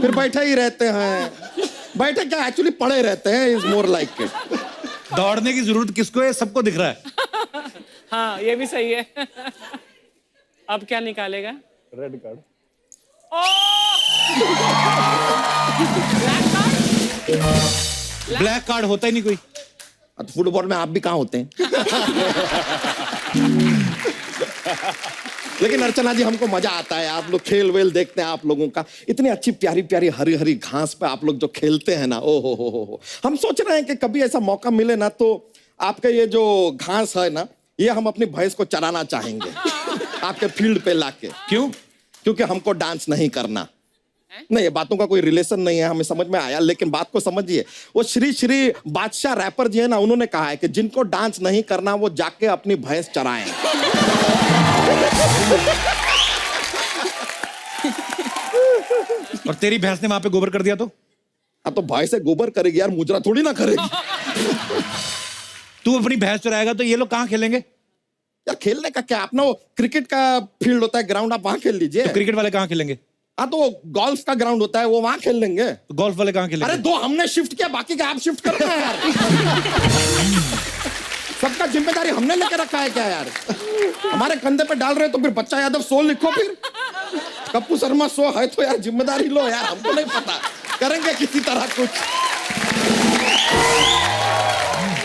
फिर बैठे ही रहते हैं। बैठे क्या, एक्चुअली पड़े रहते हैं, इज मोर लाइक इट। दौड़ने की जरूरत किसको है? सबको दिख रहा है। हाँ, ये भी सही है। अब क्या निकालेगा? Red card. ब्लैक कार्ड होता ही नहीं कोई। फुटबॉल में आप भी कहाँ होते हैं? लेकिन अर्चना जी, हमको मजा आता है, आप लोग खेल वेल देखते हैं, आप लोगों का इतनी अच्छी प्यारी प्यारी हरी हरी घास पे आप लोग जो खेलते हैं ना, ओ हो। हम सोच रहे हैं कि कभी ऐसा मौका मिले ना, तो आपके ये जो घास है ना, ये हम अपनी भैंस को चराना चाहेंगे आपके फील्ड पे लाके। क्यों? क्योंकि हमको डांस नहीं करना। नहीं, ये बातों का कोई रिलेशन नहीं है, हमें समझ में आया, लेकिन बात को समझिए। वो श्री श्री बादशाह रैपर जी है ना, उन्होंने कहा है कि जिनको डांस नहीं करना वो जाके अपनी भैंस चराएं। और तेरी भैंस ने वहां पे गोबर कर दिया तो? हाँ, तो भाई से गोबर करेगी यार, मुजरा थोड़ी ना करेगी। तू अपनी भैंस चराएगा तो ये लोग कहाँ खेलेंगे? यार खेलने का क्या, अपना वो क्रिकेट का फील्ड होता है, ग्राउंड, आप वहां खेल लीजिए। तो क्रिकेट वाले कहाँ खेलेंगे? हाँ, तो गोल्फ का ग्राउंड होता है, वो वहां खेल लेंगे। तो गोल्फ वाले कहाँ खेलेंगे? अरे 2 हमने शिफ्ट किया, बाकी का आप शिफ्ट करना है यार। सबका जिम्मेदारी हमने लेकर रखा है क्या यार? हमारे कंधे पे डाल रहे तो फिर बच्चा यादव 100 लिखो, फिर कपूर शर्मा 100 है तो यार जिम्मेदारी लो यार, हमको नहीं पता, करेंगे किसी तरह कुछ।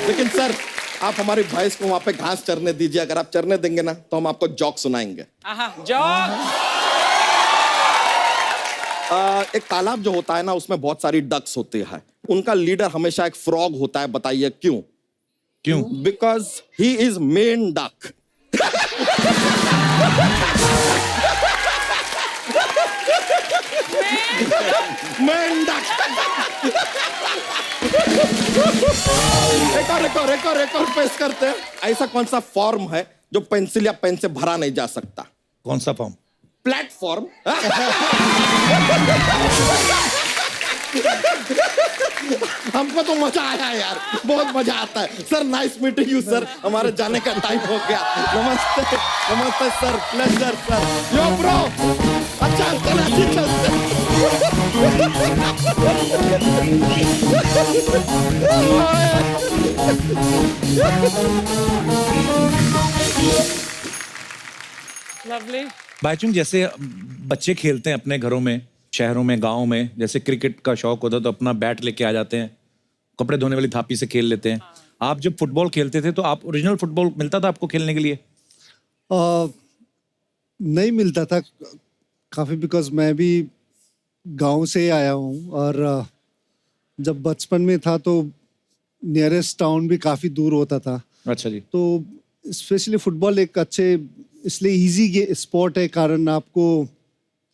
लेकिन सर आप हमारी भैंस को वहां पे घास चरने दीजिए, अगर आप चरने देंगे ना तो हम आपको जोक सुनाएंगे। एक तालाब जो होता है ना, उसमें बहुत सारी डक्स होती है, उनका लीडर हमेशा एक फ्रॉग होता है, बताइए क्यों? क्यों? Because he is main duck. मेंढक। एक और पेश करते हैं। ऐसा कौन सा फॉर्म है जो पेंसिल या पेन से भरा नहीं जा सकता? कौन सा फॉर्म? प्लेटफॉर्म। हमको तो मजा आया यार, बहुत मजा आता है sir. Nice meeting you sir. हमारे जाने का टाइम हो गया। नमस्ते नमस्ते सर, प्लेजर सर। यो ब्रो, अच्छा चलते चलते। लवली। बाईचुंग, जैसे बच्चे खेलते हैं अपने घरों में, शहरों में, गाँव में, जैसे क्रिकेट का शौक होता है तो अपना बैट लेके आ जाते हैं, कपड़े धोने वाली थापी से खेल लेते हैं। आप जब फुटबॉल खेलते थे तो आप ओरिजिनल फुटबॉल मिलता था आपको खेलने के लिए? नहीं मिलता था काफ़ी, बिकॉज मैं भी गांव से आया हूँ और जब बचपन में था तो नियरेस्ट टाउन भी काफ़ी दूर होता था। अच्छा जी। तो स्पेशली फुटबॉल एक अच्छे इसलिए इजी स्पोर्ट है कारण आपको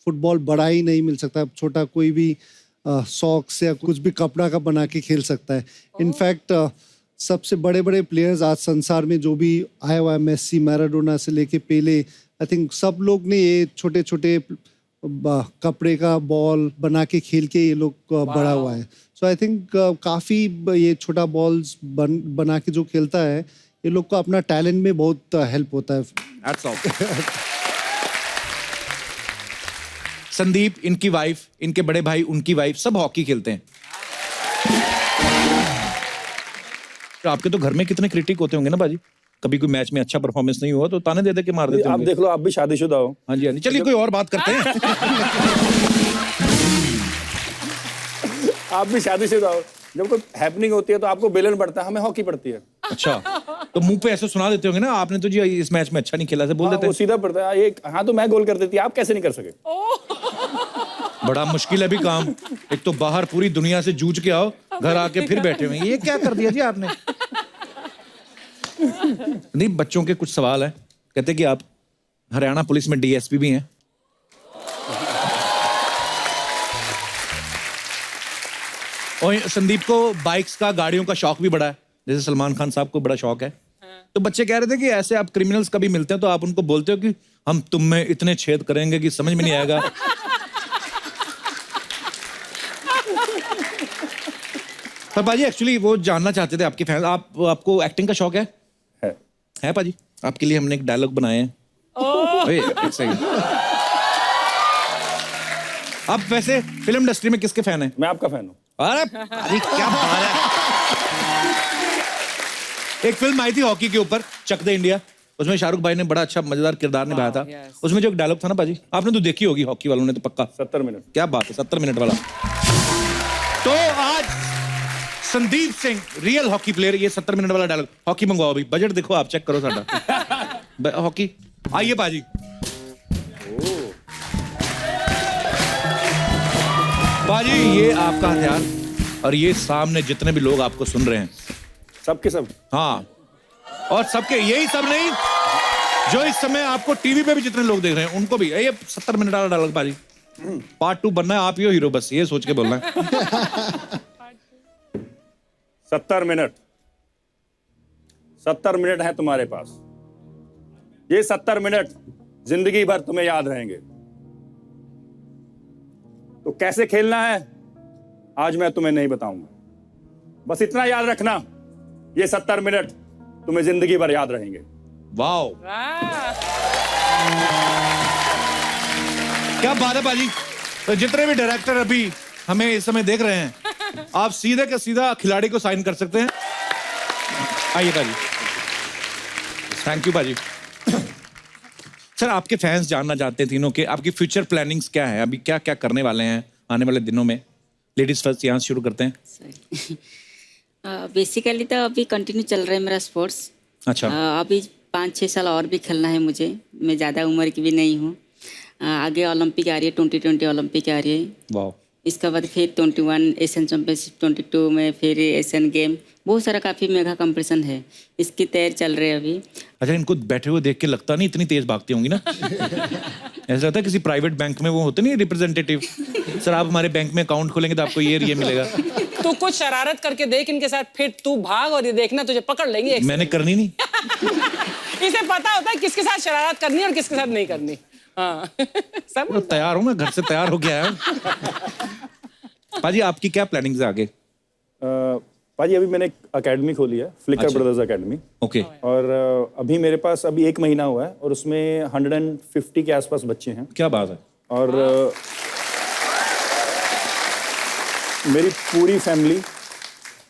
फुटबॉल बड़ा ही नहीं मिल सकता, छोटा कोई भी सॉक्स या कुछ भी कपड़ा का बना के खेल सकता है। इनफैक्ट सबसे बड़े बड़े प्लेयर्स आज संसार में जो भी आया हुआ है, मेसी, मैराडोना से लेके पेले, आई थिंक सब लोग ने ये छोटे छोटे कपड़े का बॉल बना के खेल के ये लोग बड़ा हुआ है। सो आई थिंक काफ़ी ये छोटा बॉल्स बना के जो खेलता है ये लोग को अपना टैलेंट में बहुत हेल्प होता है। Hats off. संदीप, इनकी वाइफ, इनके बड़े भाई, उनकी वाइफ, सब हॉकी खेलते हैं। तो आपके तो घर में कितने क्रिटिक होते होंगे ना बाजी? कभी कोई मैच में अच्छा परफॉर्मेंस नहीं हुआ तो ताने दे दे के मार देते आप होंगे। देख लो, आप भी शादीशुदा हो। हाँ जी, हाँ जी। चलिए कोई और बात करते हैं। आप भी शादीशुदा हो। जब कोई हैपनिंग होती है तो आपको बेलन पड़ता है, हमें हॉकी पड़ती है। अच्छा, तो मुंह पे ऐसे सुना देते होंगे ना, आपने तो जी इस मैच में अच्छा नहीं खेला, से बोल देते वो हैं। सीधा पड़ता है। ये हाँ तो मैं गोल कर देती, आप कैसे नहीं कर सके? बड़ा मुश्किल है भी काम। एक तो बाहर पूरी दुनिया से जूझ के आओ, घर आके फिर बैठे हुए हैं। ये क्या कर दिया जी आपने? नहीं, बच्चों के कुछ सवाल है। कहते कि आप हरियाणा पुलिस में डीएसपी भी हैं। और संदीप को बाइक्स का, गाड़ियों का शौक भी बड़ा है, जैसे सलमान खान साहब को बड़ा शौक है। तो बच्चे कह रहे थे कि ऐसे आप क्रिमिनल्स कभी मिलते हैं तो आप उनको बोलते हो कि हम तुम में इतने छेद करेंगे कि समझ में नहीं आएगा। पर पाजी एक्चुअली वो जानना चाहते थे आपके फैंस, आपको एक्टिंग का शौक है? है पाजी, आपके लिए हमने एक डायलॉग बनाए हैं। ओए, एक सेकंड। आप वैसे फिल्म इंडस्ट्री में किसके फैन हैं? मैं आपका फैन हूँ। अरे क्या बात है। एक फिल्म आई थी हॉकी के ऊपर, चक दे इंडिया, उसमें शाहरुख भाई ने बड़ा अच्छा मजेदार किरदार निभाया था। उसमें जो एक डायलॉग था ना पाजी, आपने तो देखी होगी, हॉकी वालों ने तो पक्का। 70 मिनट। क्या बात है, 70 मिनट वाला। तो आज Sandeep Singh, real hockey player, ये 70 मिनट वाला डायलॉग। हॉकी मंगवाओ अभी, बजट देखो आप, चेक करो साडा हॉकी। आइए पाजी। पाजी, ये आपका हथियार, और ये सामने जितने भी लोग आपको सुन रहे हैं, सबके सब। हाँ, और सबके, यही सब नहीं, जो इस समय आपको टीवी पे भी जितने लोग देख रहे हैं उनको भी। ये 70 मिनट वाला डायलॉग पाजी, पार्ट 2 बनना है, आप ही हो हीरो, बस ये सोच के बोलना है। 70 मिनट। 70 मिनट है तुम्हारे पास। ये 70 मिनट जिंदगी भर तुम्हें याद रहेंगे। तो कैसे खेलना है आज मैं तुम्हें नहीं बताऊंगा, बस इतना याद रखना, ये 70 मिनट तुम्हें जिंदगी भर याद रहेंगे। वाओ, क्या बात है पाजी। तो जितने भी डायरेक्टर अभी हमें इस समय देख रहे हैं, आप सीधे का सीधा खिलाड़ी को साइन कर सकते हैं। आइए पाजी। थैंक यू पाजी। सर, आपके फैंस जानना चाहते हैं तीनों के, आपकी फ्यूचर प्लानिंग्स क्या है, अभी क्या क्या करने वाले हैं आने वाले दिनों में? लेडीज फर्स्ट, यहाँ से शुरू करते हैं। बेसिकली तो अभी कंटिन्यू चल रहा है मेरा स्पोर्ट्स। अच्छा। अभी 5-6 साल और भी खेलना है मुझे, मैं ज़्यादा उम्र की भी नहीं हूँ। आगे ओलंपिक आ रही है, 2020 ओलंपिक आ रही है। वाह। इसके बाद फिर 21 एशियन चैंपियनशिप, 22 में फिर एशियन गेम, बहुत सारा काफ़ी मेगा कंपटीशन है, इसकी तैयारी चल रही है अभी। अच्छा, इनको बैठे हुए देख के लगता नहीं इतनी तेज भागती होंगी ना? ऐसा लगता है किसी प्राइवेट बैंक में वो होते नहीं रिप्रेजेंटेटिव, सर आप हमारे बैंक में अकाउंट खोलेंगे तो आपको ये मिलेगा। तू कुछ शरारत करके देख इनके साथ, फिर तू भाग और ये देखना तुझे पकड़ लेंगे। मैंने करनी नहीं। इसे पता होता है किसके साथ शरारत करनी है और किसके साथ नहीं करनी। हाँ सब तो तैयार हूँ मैं, घर से तैयार हो गया है। पाजी आपकी क्या प्लानिंग है आगे? पाजी अभी मैंने एक अकेडमी खोली है, फ्लिकर ब्रदर्स अकेडमी। ओके। और अभी मेरे पास अभी 1 महीना हुआ है और उसमें 150 के आसपास बच्चे हैं। क्या बात है। और मेरी पूरी फैमिली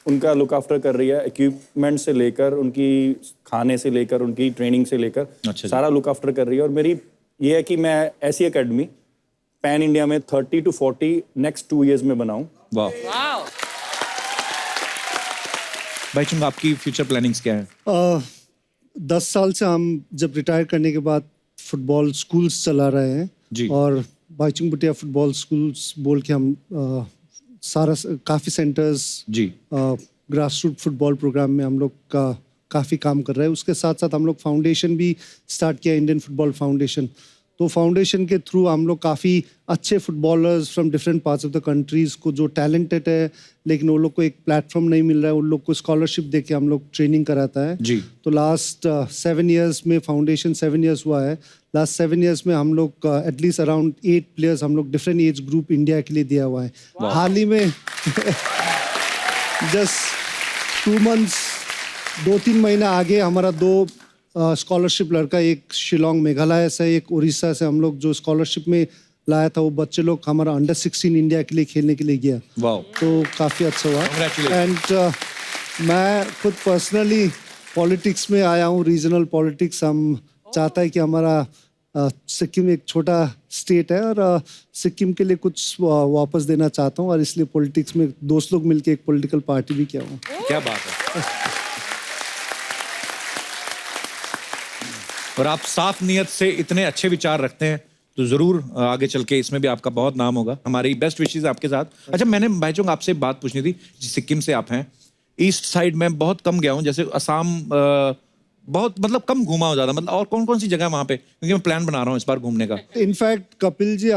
उनका लुक आफ्टर कर रही है, इक्विपमेंट से लेकर उनकी खाने से लेकर उनकी ट्रेनिंग से लेकर अच्छा सारा लुक आफ्टर कर रही है। और मेरी ये है कि मैं ऐसी एकेडमी पैन इंडिया में 30 to 40 नेक्स्ट 2 years में बनाऊं। वाह। भाई चुंग आपकी फ्यूचर प्लानिंग्स क्या है? 10 साल से हम जब रिटायर करने के बाद फुटबॉल स्कूल्स चला रहे हैं जी। और बाइचुंग भूटिया फुटबॉल स्कूल्स बोल के हम काफ़ी सेंटर्स जी ग्रास रूट फुटबॉल प्रोग्राम में हम लोग का काफ़ी काम कर रहे हैं। उसके साथ साथ हम लोग फाउंडेशन भी स्टार्ट किया, इंडियन फुटबॉल फाउंडेशन। तो फाउंडेशन के थ्रू हम लोग काफ़ी अच्छे footballers from different parts of the countries को जो टैलेंटेड है लेकिन वो लोग को एक प्लेटफॉर्म नहीं मिल रहा है, उन लोग को स्कॉलरशिप दे के हम लोग ट्रेनिंग कराता है जी। तो लास्ट 7 years में फाउंडेशन 7 years हुआ है। लास्ट 7 years में हम लोग एटलीस्ट अराउंड 8 players हम लोग डिफरेंट एज ग्रुप इंडिया के लिए दिया हुआ है। हाल ही में जस्ट 2 months 2-3 महीना आगे हमारा 2 स्कॉलरशिप लड़का, एक शिलोंग मेघालय से, एक उड़ीसा से हम लोग जो स्कॉलरशिप में लाया था, वो बच्चे लोग हमारा अंडर 16 इंडिया के लिए खेलने के लिए गया। वाह। तो काफ़ी अच्छा हुआ। Congratulations। एंड मैं खुद पर्सनली पॉलिटिक्स में आया हूँ, रीजनल पॉलिटिक्स। हम चाहता है कि हमारा सिक्किम एक छोटा स्टेट है और सिक्किम के लिए कुछ वापस देना चाहता हूँ और इसलिए पॉलिटिक्स में दोस्त लोग मिलके एक पॉलिटिकल पार्टी भी किया हूँ। क्या बात है। और आप साफ नियत से इतने अच्छे विचार रखते हैं तो जरूर आगे चल के इसमें भी आपका बहुत नाम होगा। हमारी बेस्ट विशेस आपके साथ। अच्छा, मैंने भाईचुंग आपसे बात पूछनी थी, सिक्किम से आप हैं, ईस्ट साइड में बहुत कम गया हूँ, जैसे असम बहुत मतलब कम घूमा हो ज़्यादा, मतलब और कौन कौन सी जगह वहाँ पे, क्योंकि मैं प्लान बना रहा हूँ इस बार घूमने का। In fact Kapil ji,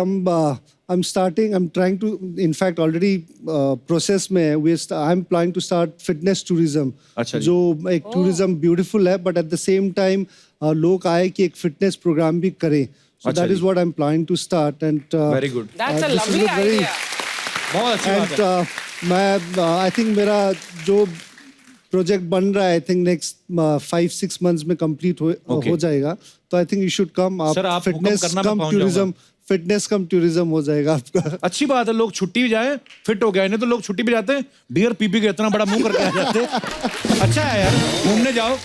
I'm trying to, in fact already process में है, I'm planning to start fitness tourism। अच्छा जी। जो एक टूरिज्म ब्यूटीफुल है but at the same time लोग आए कि एक फिटनेस प्रोग्राम भी करें। So अच्छा that ji. is what I'm planning to start and Very good। That's a this is lovely very- idea। बहुत अच्छी बात है। and मैं आई थिंक मेरा जो प्रोजेक्ट बन रहा है आई थिंक नेक्स्ट 5-6 months में कंप्लीट हो जाएगा। तो I think you should come. Sir, आप हुक्म फिटनेस करना, मैं कम पहुंच टूरिज्म, फिटनेस कम टूरिज्म हो जाएगा आपका। अच्छी बात है, लोग छुट्टी भी जाए फिट हो गए, नहीं तो लोग छुट्टी भी जाते हैं बियर पी के इतना बड़ा मुंह करके आ जाते हैं। अच्छा है यार, घूमने जाओ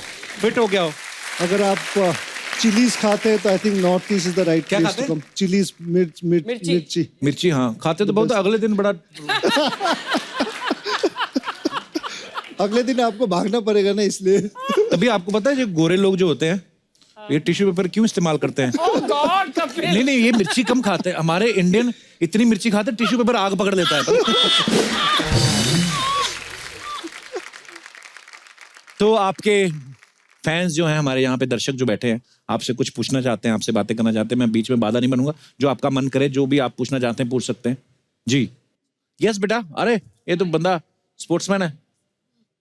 फिट हो गया हो। अगर आप चिलीज खाते हैं तो I think north east is the right क्या प्लेस खाते टू कम। चिलीज, मिर्ची। मिर्ची, हाँ खाते तो बहुत, अगले दिन बड़ा अगले दिन आपको भागना पड़ेगा ना, इसलिए। तभी आपको पता है जो गोरे लोग जो होते हैं ये टिश्यू पेपर क्यों इस्तेमाल करते हैं? Oh God, Kapil. नहीं, ये मिर्ची कम खाते हैं। हमारे इंडियन इतनी मिर्ची खाते हैं टिश्यू पेपर आग पकड़ लेता है। तो आपके फैंस जो हैं, हमारे यहाँ पे दर्शक जो बैठे हैं, आपसे कुछ पूछना चाहते हैं, आपसे बातें करना चाहते हैं। मैं बीच में बाधा नहीं बनूंगा, जो आपका मन करे, जो भी आप पूछना चाहते हैं पूछ सकते हैं जी। यस बेटा, अरे ये तो बंदा स्पोर्ट्समैन है।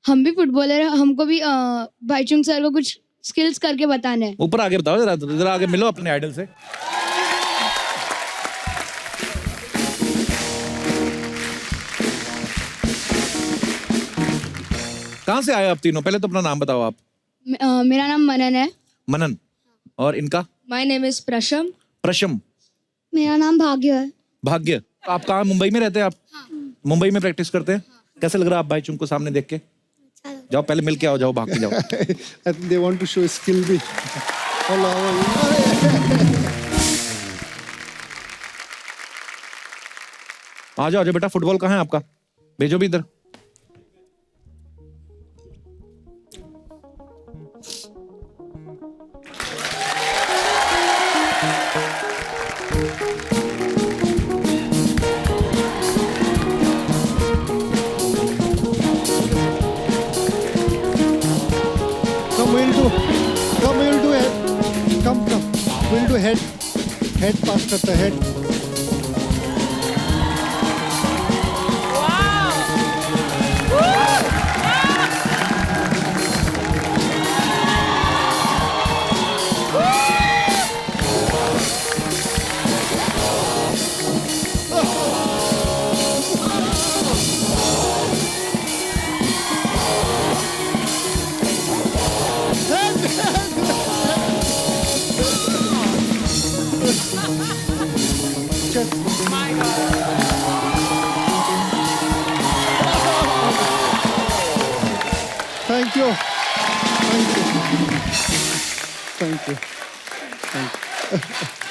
हम भी फुटबॉलर हैं, हमको भी भाईचुंग सर को कुछ स्किल्स करके बताना है। ऊपर आगे बताओ जरा, जरा आगे मिलो अपने आइडल से। कहाँ से आए आप तीनों? पहले तो अपना नाम बताओ आप। मेरा नाम मनन है। मनन। और इनका? My name is Prasham. Prasham. मेरा नाम भाग्य है। भाग्य। आप कहाँ, मुंबई में रहते हैं आप? मुंबई में प्रैक्टिस करते हैं। कैसे लग रहा है आप भाई चुंग को सामने देख के? जाओ पहले मिल के आओ, जाओ भाग के जाओ। I think they want to show skill भी। आ जाओ बेटा, फुटबॉल कहाँ है आपका? भेजो भी इधर। हेड पास करता है, head. Thank you, thank you,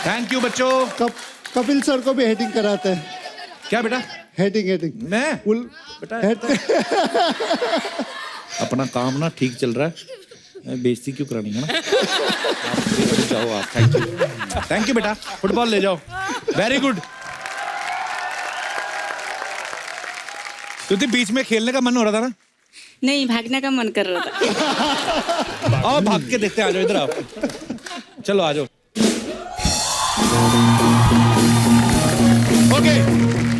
thank you बच्चों। कपिल सर को भी हेडिंग कराते हैं। क्या बेटा? हेडिंग मैं बेटा अपना काम ना ठीक चल रहा है, बेइज्जती क्यों करानी है ना। आप जाओ आप। थैंक यू बेटा, फुटबॉल ले जाओ। Very good. तो बीच में खेलने का मन हो रहा था ना? नहीं, भागने का मन कर रहा था। आओ भाग के देखते हैं, आ जाओ इधर आओ। चलो आ जाओ। ओके,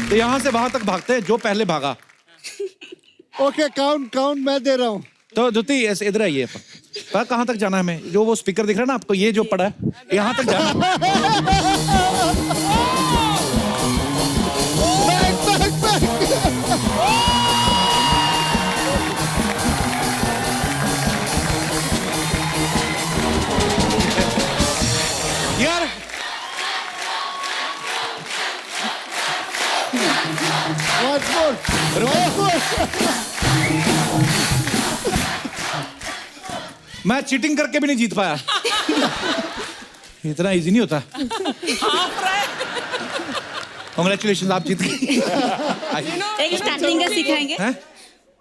तो यहाँ से वहां तक भागते हैं, जो पहले भागा। ओके, काउंट मैं दे रहा हूँ। तो द्युति ऐसे इधर आइए। पर कहाँ तक जाना है हमें? जो वो स्पीकर दिख रहा है ना आपको, ये जो पड़ा है, यहाँ तक जाना यार। मैं चीटिंग करके भी नहीं जीत पाया। इतना इजी नहीं होता। कांग्रेचुलेशन, आप जीत गए। एक स्टार्टिंग का सिखाएंगे।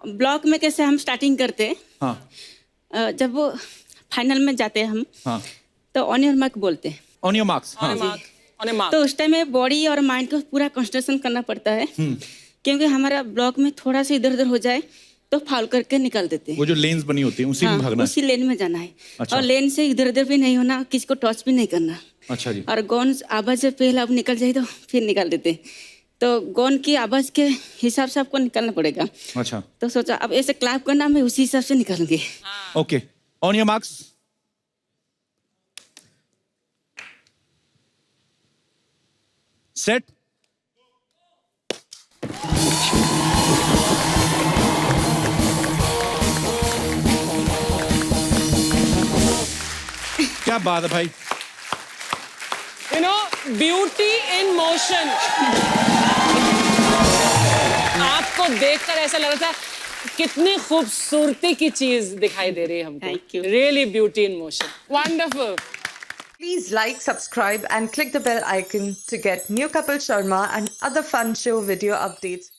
ब्लॉक में कैसे हम स्टार्टिंग करते हैं। हाँ। जब वो फाइनल में जाते हैं हम, हाँ। तो ऑन योर मार्क बोलते हैं। On your marks. हाँ। तो उस टाइम में बॉडी और माइंड को पूरा कंसंट्रेशन करना पड़ता है, क्योंकि हमारा ब्लॉक में थोड़ा सा इधर उधर हो जाए तो फाउल करके निकाल देते हैं। वो जो लेन्स बनी होती है उसी में भागना है। उसी लेन में जाना है। अच्छा। और लेन से इधर उधर भी नहीं होना, किसी को टच भी नहीं करना। अच्छा जी। और गोन आवाज से पहले अब निकल जाए तो फिर निकाल देते हैं। तो गोन की आवाज के हिसाब से आपको निकालना पड़ेगा। अच्छा। तो सोचा अब ऐसे क्लैप करना, मैं उसी हिसाब से निकालूंगी। Okay, on your marks, set. क्या बात है भाई। You know, beauty in motion. आपको देखकर ऐसा लग रहा था कितनी खूबसूरती की चीज दिखाई दे रही है हमको। Thank you. Really beauty in motion. Wonderful. Please like, subscribe and click the bell icon to get new Kapil Sharma and other fun show video updates.